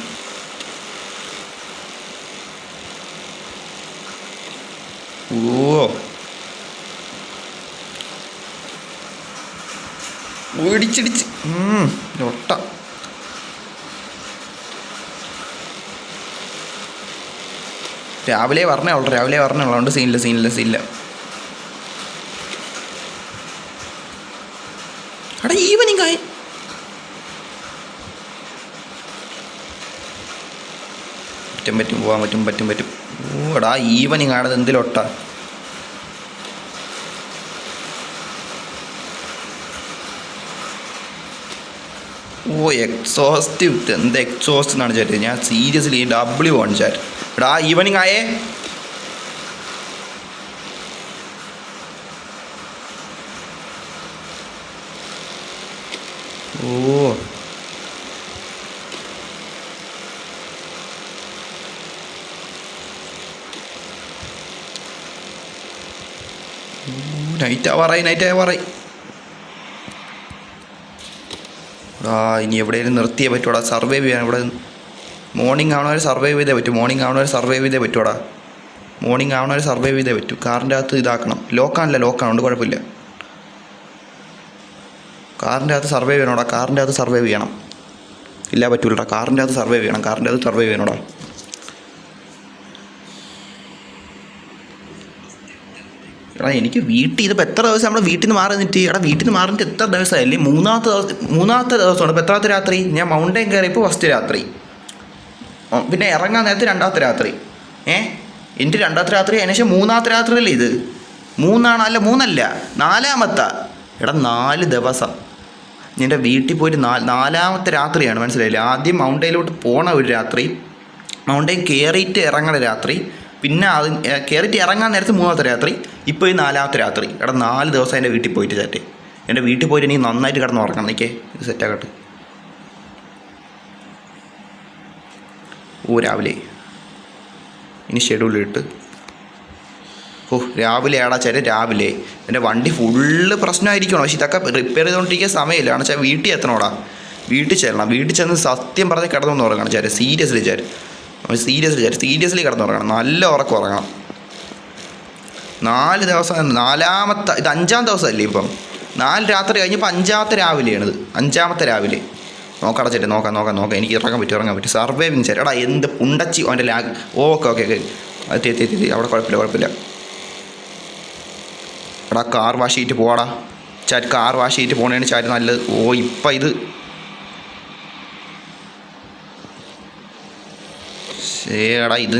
ഇടിച്ചിടിച്ച് ഒട്ട. രാവിലെ പറഞ്ഞേ ഉള്ളൂ അതുകൊണ്ട് സീനില്ല. എടാ ഈവനിങ് ആയി. പോകാൻ പറ്റും. എടാ ഈവനിങ് ആണത് എന്തിലൊട്ട. എക്സോസ്റ്റ്. എന്ത് എക്സോസ്റ്റ് എന്നാണ് ചാറ്റ്. ഞാൻ സീരിയസ്ലി W ആണ് ചാറ്റ്. എടാ ഈവനിങ് ആയേ. നൈറ്റ് ആവാറായി. ഇനി എവിടെയെങ്കിലും നിർത്തിയേ പറ്റുവാടാ. സർവൈവ് ചെയ്യാൻ ഇവിടെ മോർണിംഗ് ആവണവരെ സർവൈവ് ചെയ്തേ പറ്റൂ. കാറിൻ്റെ അകത്ത് ഇതാക്കണം. ലോക്കാണ് അതുകൊണ്ട് കുഴപ്പമില്ല. കാറിൻ്റെ അകത്ത് സർവൈവ് ചെയ്യണം. ഇല്ല പറ്റൂലടാ. കാറിൻ്റെ അകത്ത് സർവൈവ് ചെയ്യണോടാ. എടാ എനിക്ക് വീട്ടിൽ ഇതിപ്പോൾ എത്ര ദിവസം നമ്മൾ വീട്ടിൽ നിന്ന് മാറി നിന്നിട്ട് എത്ര ദിവസമായില്ലേ? മൂന്നാമത്തെ ദിവസമാണ്. ഇപ്പോൾ എത്രാമത്തെ രാത്രി? ഞാൻ മൗണ്ടൻ കയറിയപ്പോൾ ഫസ്റ്റ് രാത്രി, പിന്നെ ഇറങ്ങാൻ നേരത്തെ രണ്ടാമത്തെ രാത്രി. എൻ്റെ രണ്ടാമത്തെ രാത്രി അതിനുശേഷം മൂന്നാമത്തെ രാത്രിയല്ലേ ഇത്? മൂന്നല്ല നാലാമത്തെ. എടാ 4 ദിവസം എൻ്റെ വീട്ടിൽ പോയിട്ട് നാലാമത്തെ രാത്രിയാണ്. മനസ്സിലായില്ലേ? ആദ്യം മൗണ്ടയിലോട്ട് പോണ ഒരു രാത്രി, മൗണ്ടൻ കയറിയിട്ട് ഇറങ്ങണ രാത്രി, പിന്നെ അത് കയറിയിട്ട് ഇറങ്ങാൻ നേരത്തെ മൂന്നാമത്തെ രാത്രി, ഇപ്പോൾ ഈ 4ാമത്തെ രാത്രി. എടാ 4 ദിവസം എൻ്റെ വീട്ടിൽ പോയിട്ട് ചാറ്റ്. എൻ്റെ വീട്ടിൽ പോയിട്ട് എനിക്ക് നന്നായിട്ട് കിടന്ന് ഉറങ്ങണം. നിൽക്കേ ഇത് സെറ്റാക്കട്ടെ. രാവിലെ ഇനി ഷെഡ്യൂളിട്ട്. രാവിലെ ആടാ ചേട്ടാ. രാവിലെ എൻ്റെ വണ്ടി ഫുള്ള് പ്രശ്നമായിരിക്കണം. പക്ഷേ ഇതൊക്കെ റിപ്പയർ ചെയ്തുകൊണ്ടിരിക്കുന്ന സമയമില്ല. കാരണം വെച്ചാൽ വീട്ടിൽ എത്തണോടാ. വീട്ടിൽ ചെല്ലണം. വീട്ടിൽ ചെന്ന് സത്യം പറഞ്ഞ് കിടന്നു ഉറങ്ങണം ചേട്ടാ. സീരിയസ്ലി കിടന്നുറങ്ങണം. നല്ല ഉറക്കം ഉറങ്ങണം. 4 ദിവസം. നാലാമത്തെ ഇത് 5ാം ദിവസമല്ലേ ഇപ്പം? 4 രാത്രി കഴിഞ്ഞപ്പോൾ 5ാമത്തെ രാവിലെയാണിത്. 5ാമത്തെ രാവിലെ. നോക്കാം ചേട്ടാ. നോക്കാം. എനിക്ക് ഇറങ്ങാൻ പറ്റും. സർവൈവിങ് ചേട്ടാ. എടാ എന്ത് പുണ്ടച്ചി അവൻ്റെ ലാഗ്. ഓക്കെ എത്തി. അവിടെ കുഴപ്പമില്ല. എടാ കാർ വാഷ് ചെയ്തിട്ട് പോവാടാ ചാറ്റ്. കാർ വാഷ് ചെയ്തിട്ട് പോകണേണ് ചാറ്റ് നല്ലത്. ഇപ്പം ഇത് ശരിടാ. ഇത്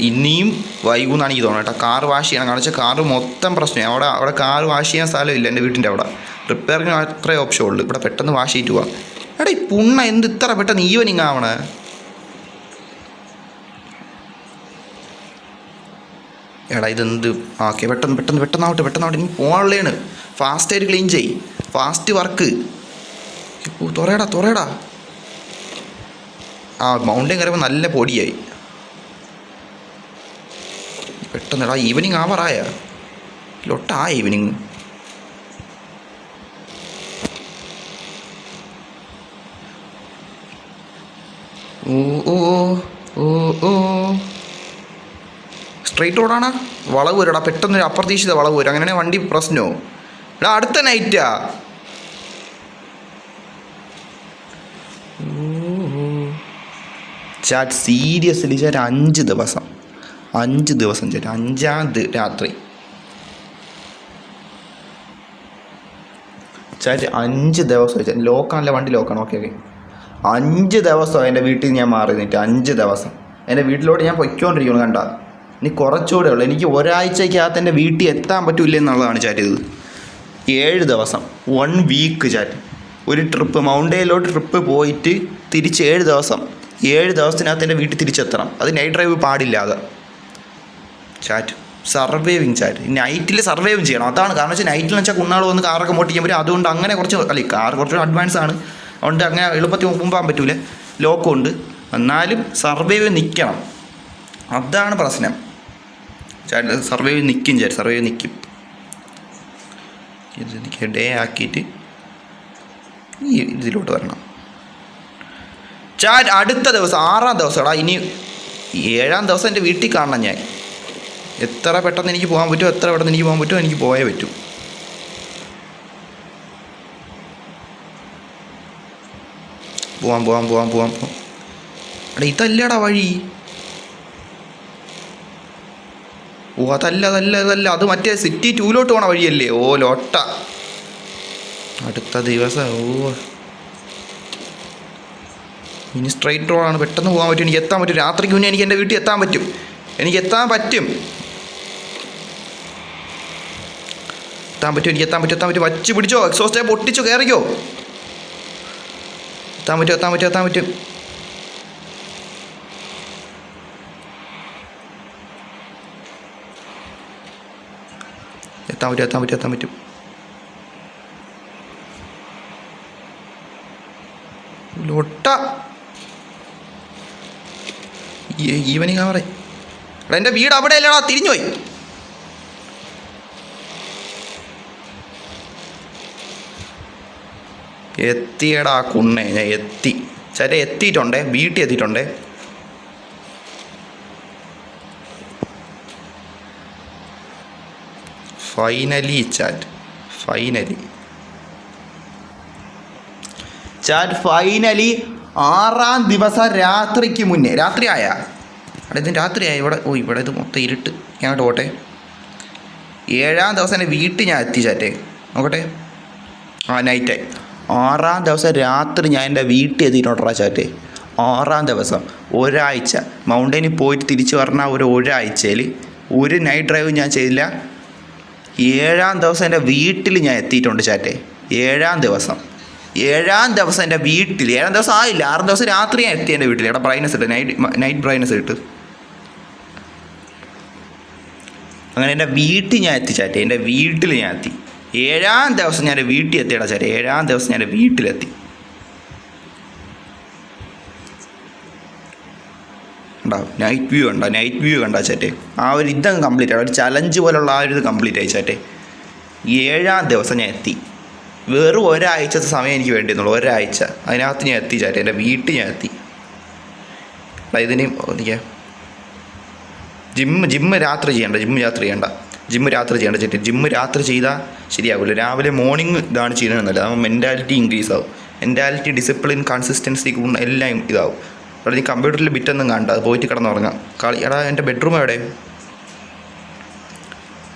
ഇനിയും വൈകുന്നാണ് എനിക്ക് തോന്നുന്നത് കേട്ടോ. കാർ വാഷ് ചെയ്യണം. കാരണം വെച്ചാൽ കാറ് മൊത്തം പ്രശ്നമാണ്. അവിടെ കാർ വാഷ് ചെയ്യാൻ സ്ഥലമില്ല എൻ്റെ വീട്ടിൻ്റെ അവിടെ. റിപ്പയറിന് അത്രേ ഓപ്ഷൻ ഉള്ളൂ. ഇവിടെ പെട്ടെന്ന് വാഷ് ചെയ്തിട്ട് പോവാം. എടാ ഈ പുണ്ണ എന്ത് ഇത്ര പെട്ടെന്ന് ഈവനിങ് ആവണേ? എടാ ഇതെന്ത്? ഓക്കെ പെട്ടെന്നാവട്ടെ. ഇനി പോകാനുള്ളതാണ്. ഫാസ്റ്റായിട്ട് ക്ലീൻ ചെയ്യ്. Fast work. തുറയടാ. മൗണ്ടൻ കയറിയപ്പോൾ നല്ല പൊടിയായി. പെട്ടെന്ന്. Evening ആവാറായ evening. സ്ട്രെയിറ്റ് റോഡാണ്. വളവ് വരടാ. പെട്ടെന്നൊരു അപ്രതീക്ഷിത വളവ് വരും. അങ്ങനെ വണ്ടി പ്രശ്നമോ? എടാ അടുത്ത നൈറ്റാ. ചാറ്റ് സീരിയസ്ലി ചാറ്റ് 5 ദിവസം ചാറ്റ്. 5ാം രാത്രി ചാറ്റ്. 5 ദിവസം ചാറ്റ്. ലോക്കാണല്ലേ? വണ്ടി ലോക്കാണ്. ഓക്കെ 5 ദിവസം എൻ്റെ വീട്ടിൽ ഞാൻ മാറി നിന്നിട്ട്. 5 ദിവസം എൻ്റെ വീട്ടിലോട്ട് ഞാൻ പൊയ്ക്കൊണ്ടിരിക്കണം. കണ്ട ഇനി കുറച്ചുകൂടെ ഉള്ളു. എനിക്ക് ഒരാഴ്ചക്കകത്ത് എൻ്റെ വീട്ടിൽ എത്താൻ പറ്റില്ല എന്നുള്ളതാണ് ചാറ്റ്. ഇത് 7 ദിവസം 1 വീക്ക് ചാറ്റ്. ഒരു ട്രിപ്പ് മൗണ്ടൈനിലോട്ട് ട്രിപ്പ് പോയിട്ട് തിരിച്ച് 7 ദിവസം. 7 ദിവസത്തിനകത്ത് എൻ്റെ വീട്ടിൽ തിരിച്ചെത്തണം. അത് നൈറ്റ് ഡ്രൈവ് പാടില്ലാതെ ചാറ്റ്. Surviving chat. നൈറ്റിൽ സർവൈവ് ചെയ്യണം. അതാണ് കാരണം. വെച്ചാൽ നൈറ്റിൽ വെച്ചാൽ കുണ്ണാൾ വന്ന് കാറൊക്കെ മോട്ടിക്കാൻ പറ്റും. അതുകൊണ്ട് അങ്ങനെ കുറച്ച് അല്ലേ, കാർ കുറച്ച് അഡ്വാൻസ് ആണ്. അതുകൊണ്ട് അങ്ങനെ എളുപ്പത്തിൽ മുമ്പാൻ പറ്റൂല. ലോക്കുണ്ട്. എന്നാലും സർവൈവ് നിൽക്കണം. അതാണ് പ്രശ്നം ചാറ്റ്. സർവൈവ് നിൽക്കും ചാറ്റ്. സർവൈവ് നിൽക്കും. ഇത് എനിക്ക് ഡേ ആക്കിയിട്ട് ഇതിലോട്ട് വരണം ചാറ്റ്. അടുത്ത ദിവസം 6-ാം ദിവസമാടാ. ഇനി 7-ാം ദിവസം എൻ്റെ വീട്ടിൽ കാണണം ഞാൻ. എത്ര പെട്ടെന്ന് എനിക്ക് പോകാൻ പറ്റുമോ, എത്ര പെട്ടെന്ന് എനിക്ക് പോകാൻ പറ്റുമോ, എനിക്ക് പോയേ പറ്റൂ. പോവാം. എടാ ഇതല്ലടാ വഴി. ഓ അതല്ല. അത് മറ്റേ സിറ്റി 2-ലോട്ട് പോണ വഴിയല്ലേ. ഓ ലോട്ട. അടുത്ത ദിവസം. ഓ ഇനി സ്ട്രൈറ്റ് റോഡാണ്. പെട്ടെന്ന് പോകാൻ പറ്റും. എനിക്ക് എത്താൻ പറ്റും. രാത്രിക്ക് മുന്നേ എനിക്ക് എൻ്റെ വീട്ടിൽ എത്താൻ പറ്റും. എനിക്ക് എത്താൻ പറ്റും. വച്ച് പിടിച്ചോ. എക്സോസ്റ്റ് പൊട്ടിച്ചോ. കയറിക്കോ. എത്താൻ പറ്റും. എത്താൻ പറ്റും. ലോട്ട ഈവനിങ് ആവറേ. എടാ എൻ്റെ വീട് അവിടെ അല്ലടാ. തിരിഞ്ഞുപോയി. എത്തിയടാ കുണ്ണേ. ഞാൻ എത്തി ചേട്ടാ. എത്തിയിട്ടുണ്ടേ. വീട്ടിൽ എത്തിയിട്ടുണ്ടേ. Finally chat. ഫൈനലി 6-ാം ദിവസം രാത്രിക്ക് മുന്നേ. രാത്രി ആയാ? അവിടെ ഇത് രാത്രിയായി ഇവിടെ. ഓ ഇവിടെ ഇത് മൊത്തം ഇരുട്ട്. ഞാൻ പോട്ടെ. 7-ാം ദിവസം എൻ്റെ വീട്ടിൽ ഞാൻ എത്തി ചാറ്റേ. നോക്കട്ടെ. നൈറ്റായി. 6-ാം ദിവസം രാത്രി ഞാൻ എൻ്റെ വീട്ടിൽ എത്തിയിട്ടുണ്ടാ ചാറ്റേ. 6-ാം ദിവസം ഒരാഴ്ച മൗണ്ടൈനിൽ പോയിട്ട് തിരിച്ച് പറഞ്ഞാൽ ഒരാഴ്ചയിൽ ഒരു നൈറ്റ് ഡ്രൈവ് ഞാൻ ചെയ്തില്ല. 7-ാം ദിവസം എൻ്റെ വീട്ടിൽ ഞാൻ എത്തിയിട്ടുണ്ട് ചാറ്റേ. 7-ാം ദിവസം എൻ്റെ വീട്ടിൽ. 7-ാം ദിവസം ആയില്ല. 6 ദിവസം രാത്രി ഞാൻ എത്തി എൻ്റെ വീട്ടിൽ. ഇവിടെ ബ്രൈറ്റ്നസ് ഇട്ട് നൈറ്റ് ബ്രൈറ്റ്നസ് ഇട്ട് അങ്ങനെ എൻ്റെ വീട്ടിൽ ഞാൻ എത്തി ചാറ്റേ. എൻ്റെ വീട്ടിൽ ഞാൻ എത്തി. 7-ാം ദിവസം ഞാൻ എൻ്റെ വീട്ടിൽ എത്തിയടാ ചാറ്റേ. 7-ാം ദിവസം ഞാൻ എൻ്റെ വീട്ടിലെത്തി. ഉണ്ടാവും നൈറ്റ് വ്യൂ കണ്ടാ ചാറ്റേ. ആ ഒരു ഇതങ്ങ് കംപ്ലീറ്റ് ആയി. ഒരു ചലഞ്ച് പോലുള്ള ആ ഒരു ഇത് കംപ്ലീറ്റ് ആയി ചാറ്റേ. 7-ാം ദിവസം ഞാൻ എത്തി. വെറും ഒരാഴ്ചത്തെ സമയം എനിക്ക് വേണ്ടിയെന്നുള്ളൂ. ഒരാഴ്ച അതിനകത്ത് ഞാൻ എത്തി ചാറ്റേ. എൻ്റെ വീട്ടിൽ ഞാൻ എത്തി. ഇതിന് എനിക്ക് ജിമ്മ് രാത്രി ചെയ്യണ്ട ചേട്ടി. ജിമ്മ് രാത്രി ചെയ്താൽ ശരിയാവില്ല. രാവിലെ മോർണിംഗ് ഇതാണ് ചെയ്യുന്നതെന്നല്ല. നമ്മൾ മെൻറ്റാലിറ്റി ഇൻക്രീസ് ആവും. മെൻറ്റാലിറ്റി, ഡിസിപ്ലിൻ, കൺസിസ്റ്റൻസി എല്ലാം ഇതാവും. അവിടെ നീ കമ്പ്യൂട്ടറിൽ ബിറ്റൊന്നും കണ്ട. അത് പോയിട്ട് കിടന്നുറങ്ങാം. എടാ എൻ്റെ ബെഡ്റൂം എവിടെ?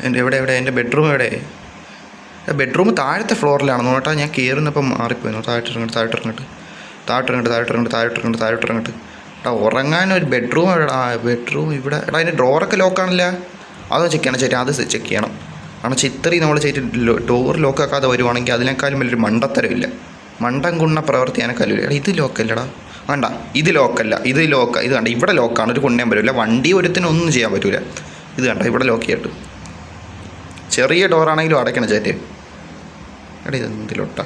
എൻ്റെ ബെഡ്റൂം എവിടെ? ബെഡ്റൂം താഴത്തെ ഫ്ലോറിലാണ് നോട്ടാ. ഞാൻ കയറുന്നപ്പം മാറിപ്പോയിരുന്നു. താഴോട്ടിറങ്ങട്ട്. എടാ ഉറങ്ങാൻ ഒരു ബെഡ്റൂം എവിടെടാ? ബെഡ്റൂം ഇവിടെ. എടാ അതിൻ്റെ ഡോറൊക്കെ ലോക്കാണില്ല. അതൊന്ന് ചെക്ക് ചെയ്യണം ചേട്ടാ. അത് ചെക്ക് ചെയ്യണം. കാരണം ചിത്രി നമ്മൾ ചെയ്തിട്ട് ഡോർ ലോക്കാക്കാതെ വരുവാണെങ്കിൽ അതിനേക്കാളും വലിയൊരു മണ്ടത്തരമില്ല. മണ്ടം കുണ്ണ പ്രവർത്തിയാനേക്കാളും. എടാ ഇത് ലോക്കല്ലടാ. വേണ്ട, ഇത് ലോക്കല്ല. ഇത് കണ്ട ഇവിടെ ലോക്കാണ്. ഒരു കുണ്ണയും പറ്റില്ല. വണ്ടി ഒരുത്തിനൊന്നും ചെയ്യാൻ പറ്റില്ല. ഇത് കണ്ട ഇവിടെ ലോക്ക് ചെയ്തിട്ട്. ചെറിയ ഡോറാണെങ്കിലും അടയ്ക്കണം ചേട്ടേ. എടാ ഇത് എന്തിലോട്ടാ?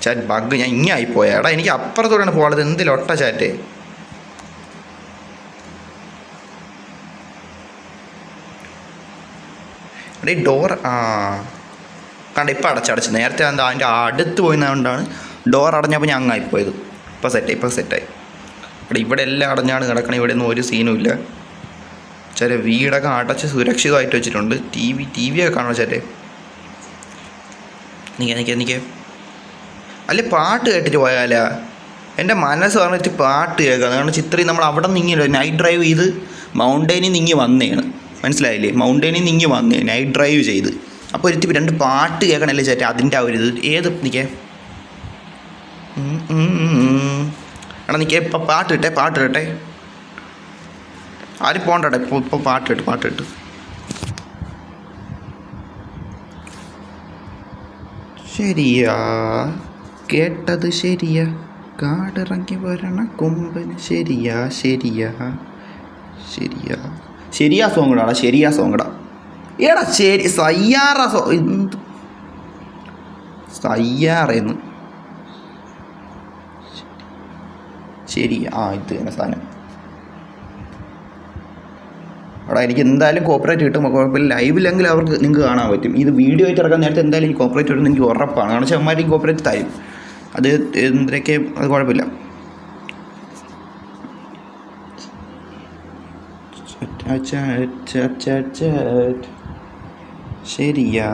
Chat bug. ഞാൻ ഇങ്ങായിപ്പോയാ. എടാ എനിക്ക് അപ്പുറത്തോടെയാണ് പോകാനുള്ളത്. എന്തിലൊട്ട ചാറ്റേ? എടാ ഈ ഡോർ കണ്ട ഇപ്പം അടച്ചടച്ച്. നേരത്തെ എന്താ അതിൻ്റെ അടുത്ത് പോയിരുന്നതുകൊണ്ടാണ് ഡോർ അടഞ്ഞപ്പോൾ ഞാൻ അങ്ങായിപ്പോയത്. ഇപ്പം സെറ്റായി. എടാ ഇവിടെ എല്ലാം അടഞ്ഞാണ് കിടക്കണം. ഇവിടെ ഒന്നും ഒരു സീനും ഇല്ല. ചില വീടൊക്കെ അടച്ച് സുരക്ഷിതമായിട്ട് വെച്ചിട്ടുണ്ട്. ടി വി ഒക്കെ കാണോ ചേട്ടേ? നിൽക്കേ അല്ലെ പാട്ട് കേട്ടിട്ട് പോയാലാ? എൻ്റെ മനസ്സ് പറഞ്ഞിട്ട് പാട്ട് കേൾക്കുക. കാരണം ചിത്രം നമ്മൾ അവിടെ നിന്നില്ല. നൈറ്റ് ഡ്രൈവ് ചെയ്ത് മൗണ്ടൈനിൽ നിങ്ങി വന്നേണ്. മനസ്സിലായില്ലേ? മൗണ്ടൈനിൽ നിങ്ങി വന്നേ നൈറ്റ് ഡ്രൈവ് ചെയ്ത്. അപ്പോൾ ഒരു 2 പാട്ട് കേൾക്കണല്ലേ ചേട്ടാ. അതിൻ്റെ ആ ഒരു ഇത് ഏത് നിൽക്കേ? എടാ നിൽക്കേ. ഇപ്പം പാട്ട് ഇട്ടെ. ആരും പോകണ്ടേ. ഇപ്പോൾ പാട്ടിട്ട് ശരിയാ കേട്ടത് ശരിയാ, കാടിറങ്ങി വരണ കൊമ്പന് ശരിയാ സോങ്ങടാ. ശരിയാ സോങ്ങടാ. ഏടാ ശരി സയ്യാറ സയ്യാറേന്ന് ശരി. ഇത് തന്നെ സാധനം. അവിടെ എനിക്ക് എന്തായാലും കോപ്പറേറ്റ് കിട്ടും. കുഴപ്പമില്ല, ലൈവിലെങ്കിലും അവർക്ക് നിങ്ങൾക്ക് കാണാൻ പറ്റും. ഇത് വീഡിയോ ആയിട്ട് ഇറക്കാൻ നേരത്തെ എന്തായാലും എനിക്ക് കോപ്പറേറ്റ് കിട്ടും എനിക്ക് ഉറപ്പാണ്. കാരണം വെച്ചാൽ അമ്മമാർക്ക് കോപ്പറേറ്റ് തരും. അത് എന്തൊക്കെ അത് കുഴപ്പമില്ല. ശരിയാ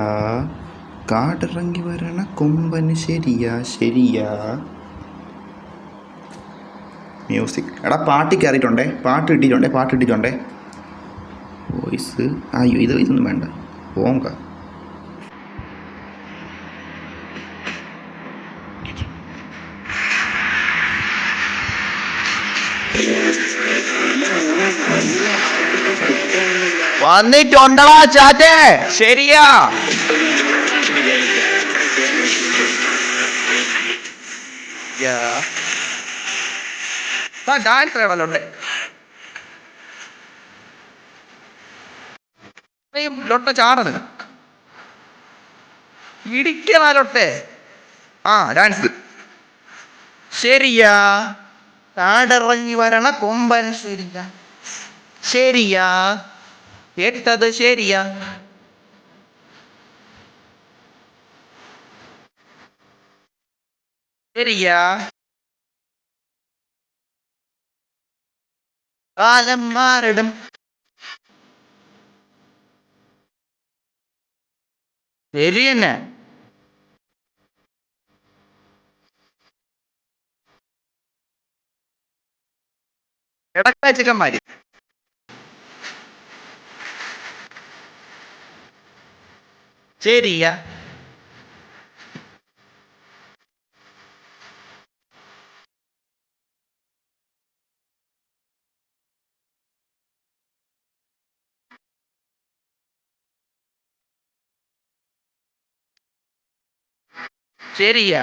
കാടിറങ്ങി വരണ കൊമ്പന് ശരിയാ മ്യൂസിക്. എടാ പാട്ട് കയറിയിട്ടുണ്ടേ, പാട്ട് ഇട്ടിട്ടുണ്ടേ. വോയിസ് അയ്യോ ഇതൊന്നും വേണ്ട. പോങ്ക വന്നിട്ടുണ്ടടാ ചാറ്റേ. ശരിയാ ഡാൻസ് ലെവലുണ്ട്. ലൊട്ട ചാടണ് ഇടിക്കണ ഡാൻസ്. ശരിയാ കാടിറങ്ങി വരണ കൊമ്പൻ ശരിയാ കേട്ടത് ശരിയാ. കാലം മാറിടും. ശരി തന്നെ. ചിക്കന്മാര് ശരിയാ ശരിയാ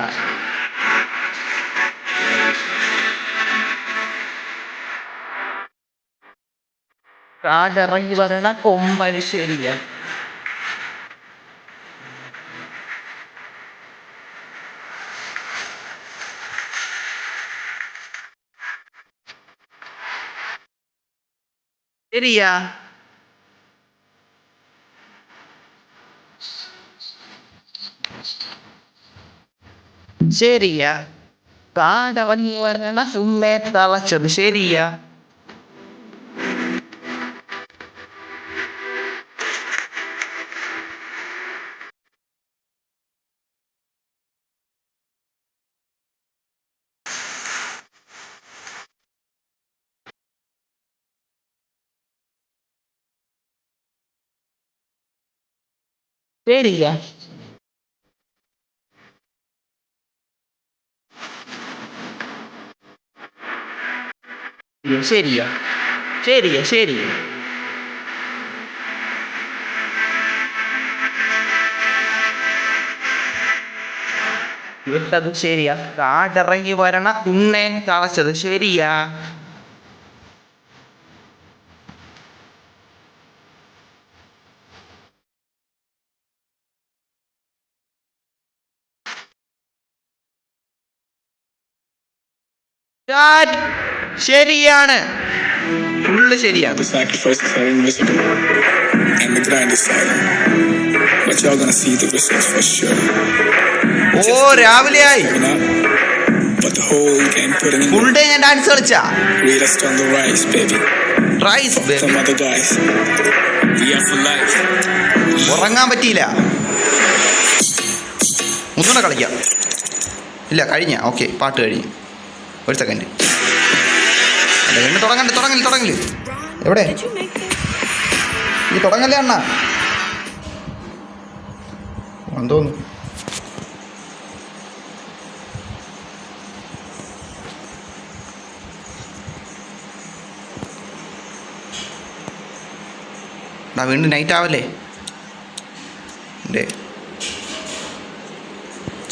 കാടിറങ്ങി വരണ കൊമ്പന് ശരിയാ. ശരിയാ ശരിയാ കാടിറങ്ങി വരണ സുമ്മേ തളച്ചത് ശരിയാ. ശരിയാ ശരിയാ ശരിയാ കേട്ടത് ശരിയാ കാടിറങ്ങി വരണ ഉണ്ണേ തളച്ചത് ശരിയാ. ശരിയാണ്, ഫുള്ള് ശരിയാണ്. ഓ രാവിലെയായി ഫുൾ ഡേ ഞാൻ ഡാൻസ് കളിച്ചാ. ഉറങ്ങാൻ പറ്റിയില്ല. ഒന്നുകൂടെ കളിക്കാം. ഇല്ല കഴിഞ്ഞ ഓക്കെ പാട്ട് കഴിഞ്ഞു. ഒരു സെക്കൻഡ് എന്നെ തുടങ്ങല് എവിടെ ഈ തുടങ്ങല്ലേ അണ്ണ എന്തോന്നു. വീണ്ടും നൈറ്റ് ആവല്ലേ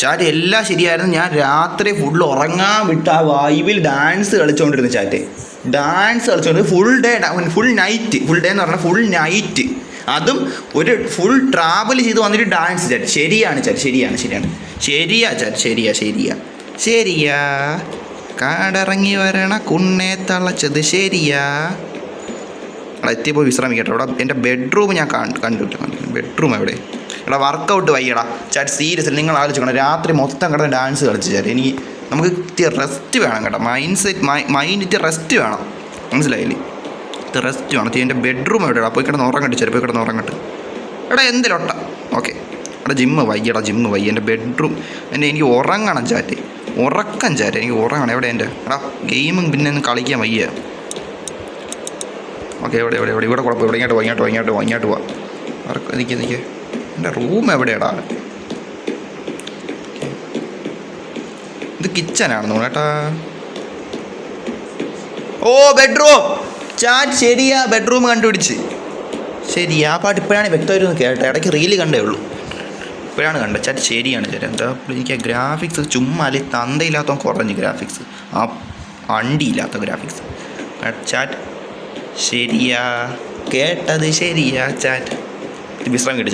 ചാറ്റ് എല്ലാം ശരിയായിരുന്നു. ഞാൻ രാത്രി ഫുൾ ഉറങ്ങാൻ വിട്ട് ആ വൈബിൽ ഡാൻസ് കളിച്ചുകൊണ്ടിരുന്നു ചാറ്റ്. ഡാൻസ് കളിച്ചുകൊണ്ട് ഫുൾ നൈറ്റ് ഫുൾ ഡേ എന്ന് പറഞ്ഞാൽ ഫുൾ നൈറ്റ്, അതും ഒരു ഫുൾ ട്രാവൽ ചെയ്ത് വന്നിട്ട് ഡാൻസ് ചാറ്റ്. ശരിയാണ് ചാറ്റ്, ശരിയാണ് ചാറ്റ്, ശരിയാ കാടിറങ്ങി വരണ കുണ്ണേ തളച്ചത് ശരിയാ. എത്തിയപ്പോൾ വിശ്രമിക്കട്ടെ. ഇവിടെ എൻ്റെ ബെഡ്റൂം ഞാൻ കണ്ടിട്ട് ബെഡ്റൂം എവിടെ? ഇവിടെ വർക്കൗട്ട് വയ്യടാ ചാറ്റ്. സീരിയസ്ലി നിങ്ങൾ ആലോചിക്കണം, രാത്രി മൊത്തം കിടന്ന് ഡാൻസ് കളിച്ച് ചാറ്റ്. നമുക്ക് ഇത്തിരി റെസ്റ്റ് വേണം കേട്ടോ. മൈൻഡ് ഇത്തിരി റെസ്റ്റ് വേണം, മനസ്സിലായില്ലേ? ഇത്തിരി റെസ്റ്റ് വേണം. എൻ്റെ ബെഡ്റൂം എവിടെയാ? പോയി കിടന്ന് ഉറങ്ങട്ടെ ചാറ്റ്, പോയി കിടന്ന് ഉറങ്ങട്ടെ. എടാ എന്തിലൊട്ട ഓക്കെ. ഇവിടെ ജിമ്മ് വയ്യ. എൻ്റെ ബെഡ്റൂം എനിക്ക് ഉറങ്ങണം ചാറ്റ്, ഉറക്കം ചാറ്റ്, എനിക്ക് ഉറങ്ങണം. എവിടെ എൻ്റെ എടാ ഗെയിമും പിന്നെ ഒന്ന് കളിക്കാൻ വയ്യ. ഓക്കെ ഇവിടെ കുഴപ്പം. ഇവിടെ ഇങ്ങോട്ട് പോവാം. നിൽക്കുക. എൻ്റെ റൂം എവിടെയാടാ? ഇത് കിച്ചനാണെന്ന് തോന്നുന്നു കേട്ടാ. ഓ ബെഡ്റൂം ചാറ്റ്, ശരിയാ ബെഡ്റൂം കണ്ടുപിടിച്ച്. ശരിയാ ആ പാട്ട് ഇപ്പോഴാണ് വ്യക്തമായിരുന്നു കേട്ടോ. ഇടയ്ക്ക് റീല് കണ്ടേ ഉള്ളൂ, ഇപ്പോഴാണ് കണ്ടത് ചാറ്റ്. ശരിയാണ് ചാറ്റ്. എന്താ എനിക്ക് ഗ്രാഫിക്സ് ചുമ്മാ അല്ലെ തന്തയില്ലാത്ത കുറഞ്ഞ് ഗ്രാഫിക്സ്, ആ അണ്ടിയില്ലാത്ത ഗ്രാഫിക്സ് ചാറ്റ്. ശരിയാ കേട്ടത് ശരിയാ ചാറ്റ്. വിശ്രമം കിട്ടും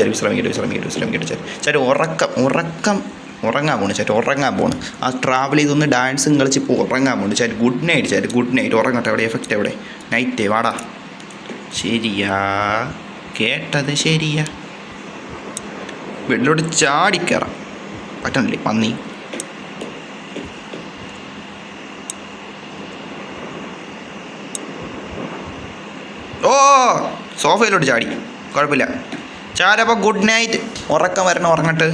ചാറ്റ്. ഉറങ്ങാൻ പോണ്. ആ ട്രാവൽ ചെയ്തൊന്ന് ഡാൻസും കളിച്ച് ഇപ്പോൾ ഉറങ്ങാൻ പോണ് ചാറ്റ്. Good night. ഉറങ്ങട്ടെ. എവിടെ എഫക്റ്റ് എവിടെ? നൈറ്റ് വാടാ. ശരിയാ കേട്ടത് ശരിയാ. ബെഡിലോട്ട് ചാടിക്കയറാം പറ്റണില്ലേ പന്നി? ഓ സോഫയിലോട്ട് ചാടി, കുഴപ്പമില്ല ചാറ്റ്. അപ്പോൾ ഗുഡ് നൈറ്റ്. ഉറക്കം വരണം, ഉറങ്ങട്ട്.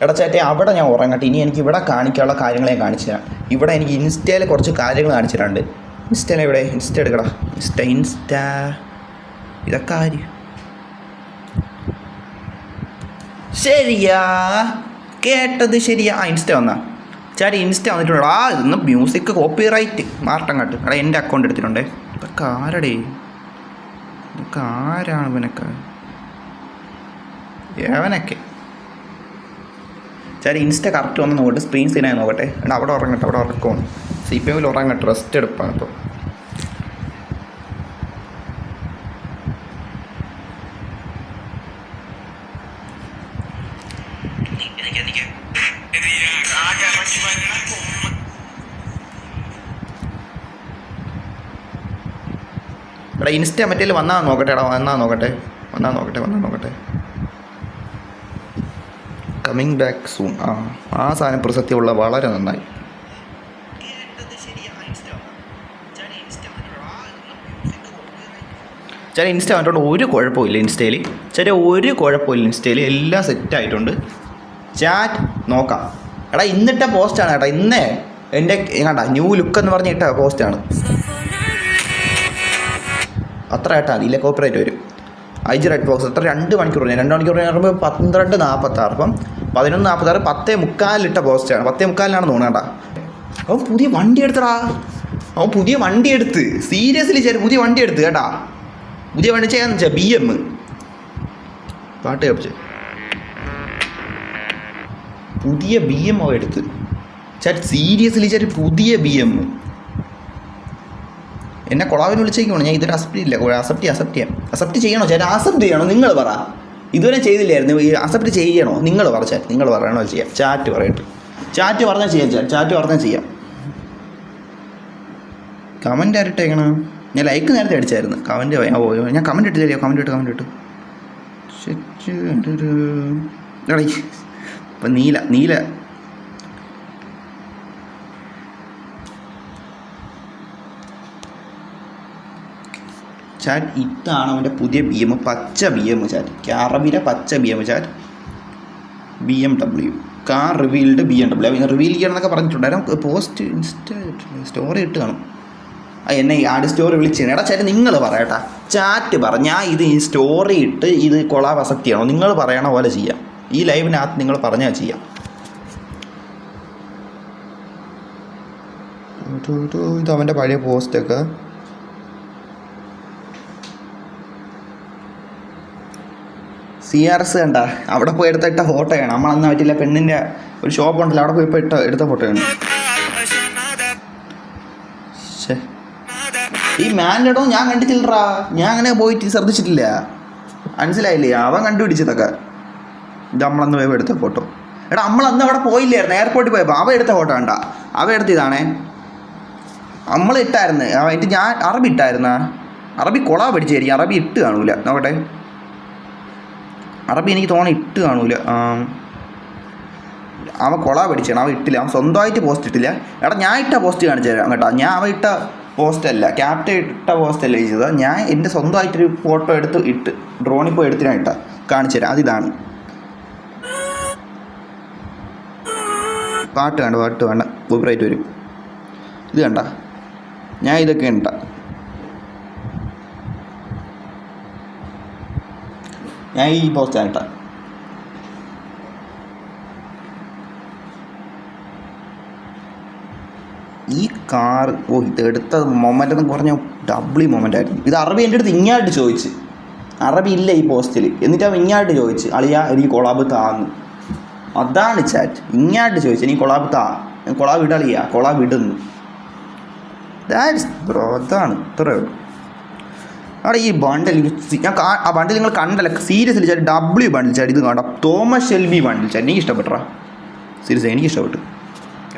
എടാ ചാറ്റെ അവിടെ ഞാൻ ഉറങ്ങട്ടെ. ഇനി എനിക്ക് ഇവിടെ കാണിക്കാനുള്ള കാര്യങ്ങൾ ഞാൻ കാണിച്ചു തരാം. ഇവിടെ എനിക്ക് ഇൻസ്റ്റയിൽ കുറച്ച് കാര്യങ്ങൾ കാണിച്ചു തരാനുണ്ട്. ഇൻസ്റ്റയിൽ എവിടെ? ഇൻസ്റ്റ എടുക്കടാ. ഇൻസ്റ്റ ഇതൊക്കെ ആര്? ശരിയാ കേട്ടത് ശരിയാ. ഇൻസ്റ്റ വന്നാ ചാരി? ഇൻസ്റ്റ വന്നിട്ടുണ്ടോ? ഇതൊന്നും മ്യൂസിക് കോപ്പിറൈറ്റ് മാർട്ടങ്ങാട്ട്. എടാ എൻ്റെ അക്കൗണ്ട് എടുത്തിട്ടുണ്ടേ. ഇതൊക്കെ ആരടേ? ഇതൊക്കെ ആരാണ് ഇവനൊക്കെ? എവനൊക്കെ ചാരി ഇൻസ്റ്റ കറക്റ്റ് വന്ന് നോക്കട്ടെ. സ്ക്രീൻ സീനായി നോക്കട്ടെ. എടാ അവിടെ ഉറങ്ങട്ടെ, അവിടെ ഉറക്കമാണ്. CPM ഉറങ്ങട്ടെ, റെസ്റ്റ് എടുപ്പാണ് ഇപ്പോൾ. എടാ ഇൻസ്റ്റ മറ്റേ വന്നാൽ നോക്കട്ടെ. എടാ വന്നാൽ നോക്കട്ടെ. Coming back soon. ആ സാധനം പ്രസക്തിയുള്ള വളരെ നന്നായി. ചില ഇൻസ്റ്റ വന്നിട്ടുണ്ട്. ഒരു കുഴപ്പമില്ല ഇൻസ്റ്റയിൽ. എല്ലാം സെറ്റായിട്ടുണ്ട്. ചാറ്റ് നോക്കാം. എടാ ഇന്നിട്ട പോസ്റ്റാണ് കേട്ടോ. ഇന്നേ എൻ്റെ കണ്ട ന്യൂ ലുക്ക് എന്ന് പറഞ്ഞ ഇട്ട പോസ്റ്റാണ്. അത്ര ഏട്ടാ ഇല്ല കോപ്പറേറ്റ് വരും. IG റെഡ് ബോക്സ് എത്ര 2 മണിക്കൂർ ഞാൻ 2 മണിക്കൂർ പറയുമ്പോൾ 12:46. അപ്പം 11:46 10:45 ഇട്ട പോസ്റ്റാണ്. 10:45 തോന്നേണ്ട. അവൻ പുതിയ വണ്ടി എടുത്തടാ. സീരിയസ്ലി ചേരും പുതിയ വണ്ടി എടുത്ത് കേട്ടാ. പുതിയ വണ്ടി ചെയ്യാന്ന് വെച്ചാൽ BM പാട്ട് കേൾപ്പിച്ച് പുതിയ BM എടുത്ത് ചാറ്റ്. സീരിയസ്ലി ചാറ്റ് പുതിയ BM. എന്നെ കൊളാവിന് വിളിച്ചേക്കാണ്. ഞാൻ ഇതൊരു അക്സെപ്റ്റ് ചെയ്യണോ ചാറ്റ്? അക്സെപ്റ്റ് ചെയ്യണോ? നിങ്ങൾ പറ. ഇതുവരെ ചെയ്തില്ലായിരുന്നു. അക്സെപ്റ്റ് ചെയ്യണോ? നിങ്ങൾ പറ ചാറ്റ്. നിങ്ങൾ പറയണോ? ചെയ്യാം. ചാറ്റ് പറയട്ടെ. ചാറ്റ് പറഞ്ഞാൽ ചെയ്യാം. കമൻ്റ് ആരിട്ടേക്കണം. ഞാൻ ലൈക്ക് നേരത്തെ അടിച്ചായിരുന്നു. കമൻറ്റ് ഞാൻ കമൻറ്റ് ഇട്ടില്ല. കമൻറ്റ് ഇട്ടു. ഇപ്പം നീല ചാറ്റ്. ഇതാണ് അവൻ്റെ പുതിയ BM. പച്ച BM ചാറ്റ്. ക്യാറബിലെ പച്ച BM chat. BMW car revealed BMW. Reveal ചെയ്യണമെന്നൊക്കെ പറഞ്ഞിട്ടുണ്ടായിരുന്നു. പോസ്റ്റ് സ്റ്റോറി ഇട്ട് കാണും. എന്നെ ഈ ആഡ് സ്റ്റോറി വിളിച്ചു. എടാ ചാറ്റ് നിങ്ങൾ പറയട്ടാ. ചാറ്റ് പറ. ഞാൻ ഇത് ഈ സ്റ്റോറി ഇട്ട് ഇത് കൊളാബ് അസക്തിയാണോ നിങ്ങൾ പറയണ പോലെ ചെയ്യാം. ഈ ലൈവിനകത്ത് നിങ്ങൾ പറഞ്ഞാൽ ചെയ്യാം. ഇത് അവൻ്റെ പഴയ പോസ്റ്റൊക്കെ CRS കണ്ട അവിടെ പോയി എടുത്തിട്ട ഫോട്ടോയാണ്. നമ്മളന്ന് പറ്റില്ല പെണ്ണിൻ്റെ ഒരു ഷോപ്പ് ഉണ്ടല്ലോ അവിടെ പോയി ഇപ്പോൾ എടുത്ത ഫോട്ടോയാണ്. ഈ മാനിലടോ ഞാൻ കണ്ടിട്ടില്ലടാ. ഞാൻ അങ്ങനെ പോയിട്ട് ശ്രദ്ധിച്ചിട്ടില്ല. മനസ്സിലായില്ലേ? അവൻ കണ്ടുപിടിച്ചതൊക്കെ. ഇത് നമ്മളന്ന് പോയപ്പോൾ എടുത്ത ഫോട്ടോ. എടാ നമ്മളന്ന് അവിടെ പോയില്ലായിരുന്നു, എയർപോർട്ടിൽ പോയപ്പോൾ അവ എടുത്ത ഫോട്ടോ കണ്ട. അവ എടുത്തതാണേ. നമ്മൾ ഇട്ടായിരുന്നു. എന്നിട്ട് ഞാൻ അറബി ഇട്ടായിരുന്ന. അറബി കൊളാ പഠിച്ചായിരിക്കും. അറബി ഇട്ട് കാണൂല. നോക്കട്ടെ, അറബി എനിക്ക് തോന്നി ഇട്ട് കാണൂല. അവൻ കൊളാ പഠിച്ചാണ്. അവൻ ഇട്ടില്ല. അവൻ സ്വന്തമായിട്ട് പോസ്റ്റ് ഇട്ടില്ല. എടാ ഞാൻ ഇട്ട പോസ്റ്റ് കാണിച്ചു തരാം കേട്ടോ. ഞാൻ അവൻ ഇട്ട പോസ്റ്റല്ല, ക്യാപ്റ്റൻ ഇട്ട പോസ്റ്റല്ല ചെയ്തത്. ഞാൻ എൻ്റെ സ്വന്തമായിട്ടൊരു ഫോട്ടോ എടുത്ത് ഇട്ട് ഡ്രോണിൽ പോയി എടുത്തിട്ടാണ് ഇട്ട. കാണിച്ചു തരാം. അതിതാണ് പാട്ട് വേണ്ട, പാട്ട് വേണ്ട, കോപ്പിറൈറ്റ് വരും. ഇത് കണ്ട, ഞാൻ ഇതൊക്കെ ഇട്ട. ഞാൻ ഈ പോസ്റ്റാണ് ഇട്ട. ഈ കാർ ഇതെടുത്ത മൊമെൻ്റ് എന്ന് പറഞ്ഞാൽ ഡബിളി മൊമെൻ്റ് ആയിരുന്നു. ഇത് അറബി എൻ്റെ അടുത്ത് ഇങ്ങോട്ട് ചോദിച്ച്. അറബി ഇല്ല ഈ പോസ്റ്റിൽ. എന്നിട്ട് അവൻ ഇങ്ങോട്ട് ചോദിച്ച്, അളിയാ എനിക്ക് കൊളാബ് താന്ന്. അതാണ് ചാറ്റ്. ഇങ്ങോട്ട് ചോദിച്ചു, എനിക്ക് കൊളാബ് താ, കൊളാബ് ഇടളിയാ, കൊളാബ് ഇടുന്നു. That's bro. അതാണ് ഇത്രയേ ഉള്ളൂ. അവിടെ ഈ ബണ്ടിൽ ഞാൻ ആ ബണ്ടിൽ നിങ്ങൾ കണ്ടല്ല. സീരിയസ്ലി ചാറ്റ് W ബണ്ടിൽ ചാറ്റ്. ഇത് കണ്ട തോമസ് ഷെൽബി ബണ്ടിൽ ചാറ്റ്. എനിക്ക് ഇഷ്ടപ്പെട്ട സീരിയസ്, എനിക്ക് ഇഷ്ടപ്പെട്ടു.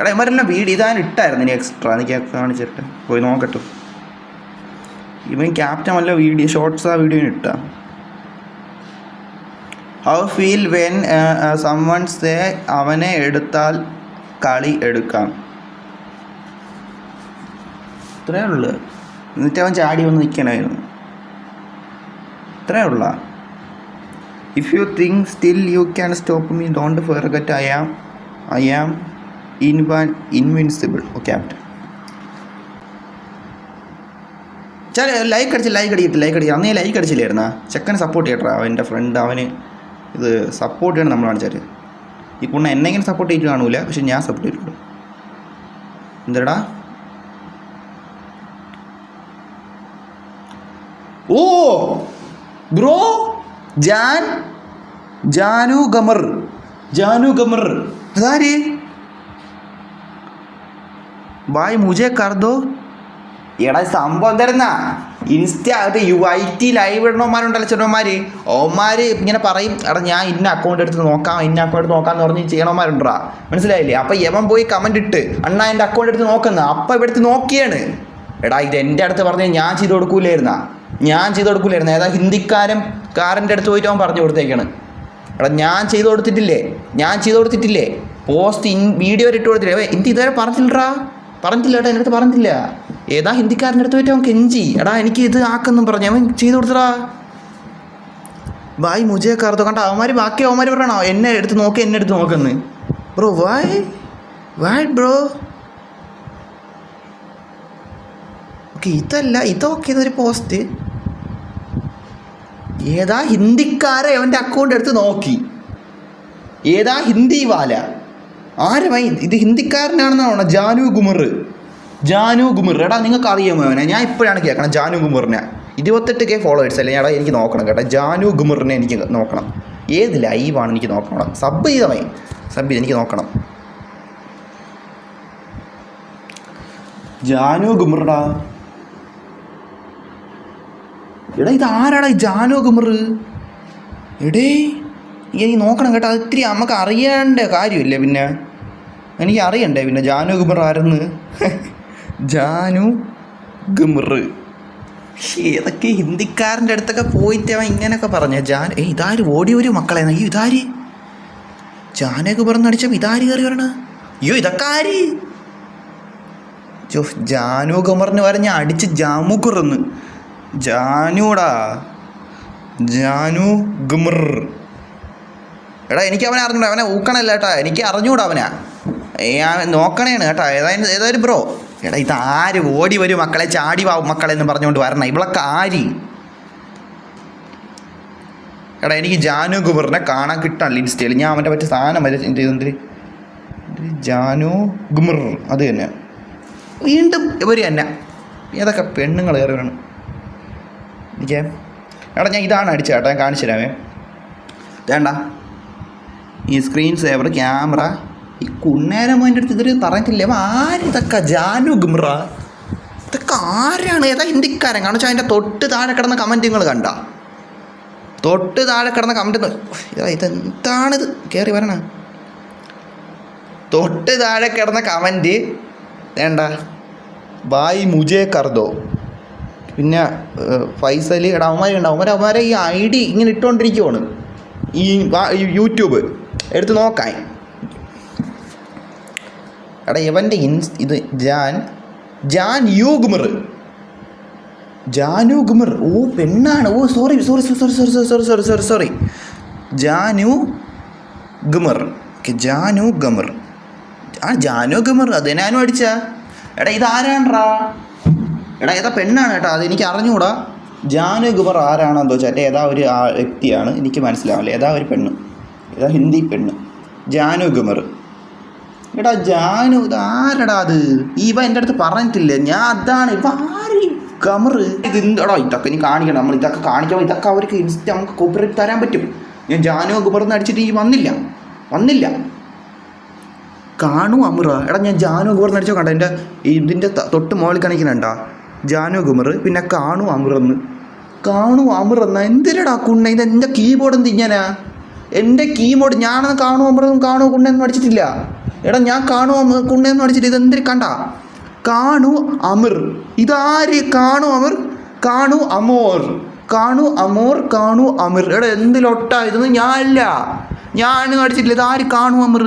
എടാ ഇവരെല്ലാം വീഡിയോ ഇതാൻ ഇട്ടായിരുന്നു. ഇനി എക്സ്ട്രാ എനിക്ക് കാണിച്ചിട്ട് പോയി നോക്കട്ടെ. ഇവൻ ക്യാപ്റ്റൻ വല്ല വീഡിയോ ഷോർട്സ് ആ വീഡിയോന് ഇട്ടാ. How feel when summon say അവനെ എടുത്താൽ കളി എടുക്കാം. ഇത്രയേ ഉള്ളു. എന്നിട്ട് അവൻ ചാടി വന്ന് നിൽക്കണമായിരുന്നു. ഇത്രയേ ഉള്ള. If you think still you can stop me don't forget I am invincible. Oh captain ചാൽ ലൈക്ക് അടിച്ചിട്ട് അന്ന് ലൈക്ക് അടിച്ചില്ലായിരുന്നാ. ചെക്കന് സപ്പോർട്ട് ചെയ്യട്ടാ. അവൻ്റെ ഫ്രണ്ട് അവന് ഇത് സപ്പോർട്ട് ചെയ്യണം നമ്മൾ കാണിച്ചാൽ. ഈ പുണ്ണ എന്നെ ഇങ്ങനെ സപ്പോർട്ട് ചെയ്തിട്ട് കാണൂല, പക്ഷെ ഞാൻ സപ്പോർട്ട് ചെയ്തിട്ടുണ്ട്. എന്താടാ ഓ ബ്രോ ജാനു ഗമർ അതാര്? ഭായ് മുജെ കർ ദോ. എടാ സംഭവം തരുന്ന ഇൻസ്റ്റ IT ലൈവ് ഇടണമാരുണ്ടല്ലോ ചെറുപ്പന്മാർ. ഓന്മാർ ഇങ്ങനെ പറയും, എടാ ഞാൻ ഇന്ന അക്കൗണ്ട് എടുത്ത് നോക്കാം എന്ന് പറഞ്ഞ് ചെയ്യണമാരുണ്ടാ. മനസ്സിലായില്ലേ? അപ്പം യവൻ പോയി കമൻറ്റ് ഇട്ട് അണ്ണാ എൻ്റെ അക്കൗണ്ട് എടുത്ത് നോക്കുന്ന. അപ്പം ഇവിടെ എടുത്ത് നോക്കിയാണ്. എടാ ഇത് എൻ്റെ അടുത്ത് പറഞ്ഞാൽ ഞാൻ ചെയ്ത് കൊടുക്കൂലായിരുന്ന. ഏതാ ഹിന്ദിക്കാരൻ്റെ അടുത്ത് പോയിട്ട് അവൻ പറഞ്ഞു കൊടുത്തേക്കാണ്. എടാ ഞാൻ ചെയ്ത് കൊടുത്തിട്ടില്ലേ പോസ്റ്റ് വീഡിയോ ഇട്ട് കൊടുത്തില്ലേ. എനിക്ക് ഇതുവരെ പറഞ്ഞില്ലടാ. എൻ്റെ അടുത്ത് പറഞ്ഞില്ല. ഏതാ ഹിന്ദിക്കാരൻ്റെ അടുത്ത് പോയിട്ട് അവൻ കെഞ്ചി, എടാ എനിക്ക് ഇത് ആക്കെന്നും പറഞ്ഞു. അവൻ ചെയ്ത് കൊടുത്തടാ. ഭായ് മുജേ കർദോ. കണ്ട അവന്മാർ പറയണോ എന്നെ എടുത്ത് നോക്കുന്നു. Bro Y bro. ഓക്കെ ഇതല്ല, ഇതൊക്കെ ഇതൊരു പോസ്റ്റ്. ഏതാ ഹിന്ദിക്കാരെ അവൻ്റെ അക്കൗണ്ട് എടുത്ത് നോക്കി. ഏതാ ഹിന്ദി വാല ആരുമായി? ഇത് ഹിന്ദിക്കാരനാണെന്നാണോ? ജാനു ഗുമർ. എടാ നിങ്ങൾക്ക് അറിയാമോ അവനെ? ഞാൻ ഇപ്പോഴാണ് കേൾക്കണം ജാനു ഗുമറിനെ. 28K ഫോളോവേഴ്സ് അല്ലേ? എടാ എനിക്ക് നോക്കണം കേട്ടോ. ജാനു ഗുമറിനെ എനിക്ക് നോക്കണം. ഏത് ലൈവാണ് എനിക്ക് നോക്കണം. സബ് ചെയ്ത് എനിക്ക് നോക്കണം. ജാനു ഗുമറടാ. എടാ ഇത് ആരാടാ ഈ ജാനു ഗുമർ? എടേ എനിക്ക് നോക്കണം കേട്ടോ. അത് ഇത്തിരി നമുക്ക് അറിയേണ്ട കാര്യമില്ല. പിന്നെ എനിക്ക് അറിയണ്ടേ പിന്നെ ജാനു ഗുമർ ആരെന്ന്. ജാനു ഗുമർ ഏതൊക്കെ ഹിന്ദിക്കാരൻ്റെ അടുത്തൊക്കെ പോയിട്ട് അവൻ ഇങ്ങനെയൊക്കെ പറഞ്ഞ ഇതാര് ഓടി വരും മക്കളെ. ഇതാര് ജാനു ഗുമർ അടിച്ചപ്പോൾ ഇതാര് കയറി വരണ? അയ്യോ ഇതൊക്കെ ആര്? ജാനു ഗുമറിന് പറഞ്ഞ അടിച്ച് ജാമുക്കുറന്ന്. ജാനു ഗുമർ. എടാ എനിക്ക് അവനെ അറിഞ്ഞൂടാ. അവനെ ഊക്കണല്ല കേട്ടാ. എനിക്ക് അറിഞ്ഞൂടാ അവനാ. നോക്കണേണ് കേട്ടാ. ഏതായാലും ബ്രോ. എടാ ഇതാര് ഓടി വരും മക്കളെ, ചാടി വാ മക്കളെ എന്ന് പറഞ്ഞുകൊണ്ട് വരണം. ഇവളൊക്കെ ആര്? എടാ എനിക്ക് ജാനു ഗുമറിനെ കാണാൻ കിട്ടാനില്ല ഇൻസ്റ്റയിൽ. ഞാൻ അവൻ്റെ പറ്റിയ സാധനം വരെ എന്ത് ജാനു ഗുമർ അത് തന്നെ വീണ്ടും ഇവർ തന്നെ ഏതൊക്കെ പെണ്ണുങ്ങൾ കയറിയാണ് എനിക്ക്. എടാ ഞാൻ ഇതാണ് അടിച്ചത് കേട്ടോ, ഞാൻ കാണിച്ചു തരാമേ. വേണ്ട ഈ സ്ക്രീൻ സേവർ ക്യാമറ ഈ കുന്നേരം എൻ്റെ അടുത്ത് ഇതൊരു പറഞ്ഞിട്ടില്ലേ ആരിതൊക്കെ ജാനു ഗുമറ ഇതൊക്കെ ആരാണ്? ഏതാ ഹിന്ദിക്കാരൻ കാണിച്ചാൽ അതിൻ്റെ തൊട്ട് താഴെ കിടന്ന കമൻറ്റ് നിങ്ങൾ കണ്ട? തൊട്ട് താഴെ കിടന്ന കമൻറ്റ് ഇതെന്താണിത് കയറി വരണ? തൊട്ട് താഴെ കിടന്ന കമൻറ്റ് വേണ്ട ബായ് മുജേ കർദോ. പിന്നെ ഫൈസൽ എടാ അവന്മാരെ ഈ ID ഇങ്ങനെ ഇട്ടുകൊണ്ടിരിക്കുവാണ് ഈ യൂട്യൂബ് എടുത്ത് നോക്കാൻ. എടാ ഇവൻ്റെ ഇത് ജാനു ഗുമർ ഓ പെണ്ണാണ്. ഓ സോറി ജാനു ഗുമർ ജാനു ഗുമർ അത് ഞാനും അടിച്ച. എടാ ഇതാരാണ്ടാ? എടാ ഏതാ പെണ്ണാണ് കേട്ടോ, അത് എനിക്ക് അറിഞ്ഞുകൂടാ. ജാനു ഗുമർ ആരാണെന്ന് വെച്ചാൽ ഏതാ ഒരു വ്യക്തിയാണ്, എനിക്ക് മനസ്സിലാവില്ല. ഏതാ ഒരു പെണ്ണ്, ഏതാ ഹിന്ദി പെണ്ണ് ജാനു ഗുമർ. എടാ ജാനു ഇതാരടാ? അത് ഇവ എൻ്റെ അടുത്ത് പറഞ്ഞിട്ടില്ല. ഞാൻ അതാണ് ഇവ ആര് ഗമർ ഇത് എടാ ഇതൊക്കെ ഇനി കാണിക്കണം. നമ്മൾ ഇതൊക്കെ കാണിക്കുമ്പോൾ ഇതൊക്കെ അവർക്ക് നമുക്ക് കോപ്പിറൈറ്റ് തരാൻ പറ്റും. ഞാൻ ജാനു ഗുമർന്ന് അടിച്ചിട്ട് ഈ വന്നില്ല കാണു അമറ. എടാ ഞാൻ ജാനു ഗുമർന്ന് അടിച്ചോ കണ്ട എൻ്റെ ഇതിൻ്റെ തൊട്ട് മുകളിൽ കാണിക്കുന്നുണ്ടാ ജാനു ഗുമർ, പിന്നെ കാണു അമറെന്നാ എന്തിനടാ കുണ്ണ? ഇത് എൻ്റെ കീബോർഡ് എന്ത് ഇങ്ങനാ? എൻ്റെ കീബോർഡ് ഞാനൊന്ന് കാണു കുണ്ണയൊന്നും അടിച്ചിട്ടില്ല. എടാ ഞാൻ കുണ്ണയൊന്നും അടിച്ചിട്ട് ഇതെന്തിരി കണ്ട? കാണു അമർ ഇതാര്? കാണു അമോർ. എടാ എന്തിലൊട്ടാ ഇതൊന്നും ഞാനല്ല, ഞാൻ അടിച്ചിട്ടില്ല. ഇതാര് കാണു അമർ?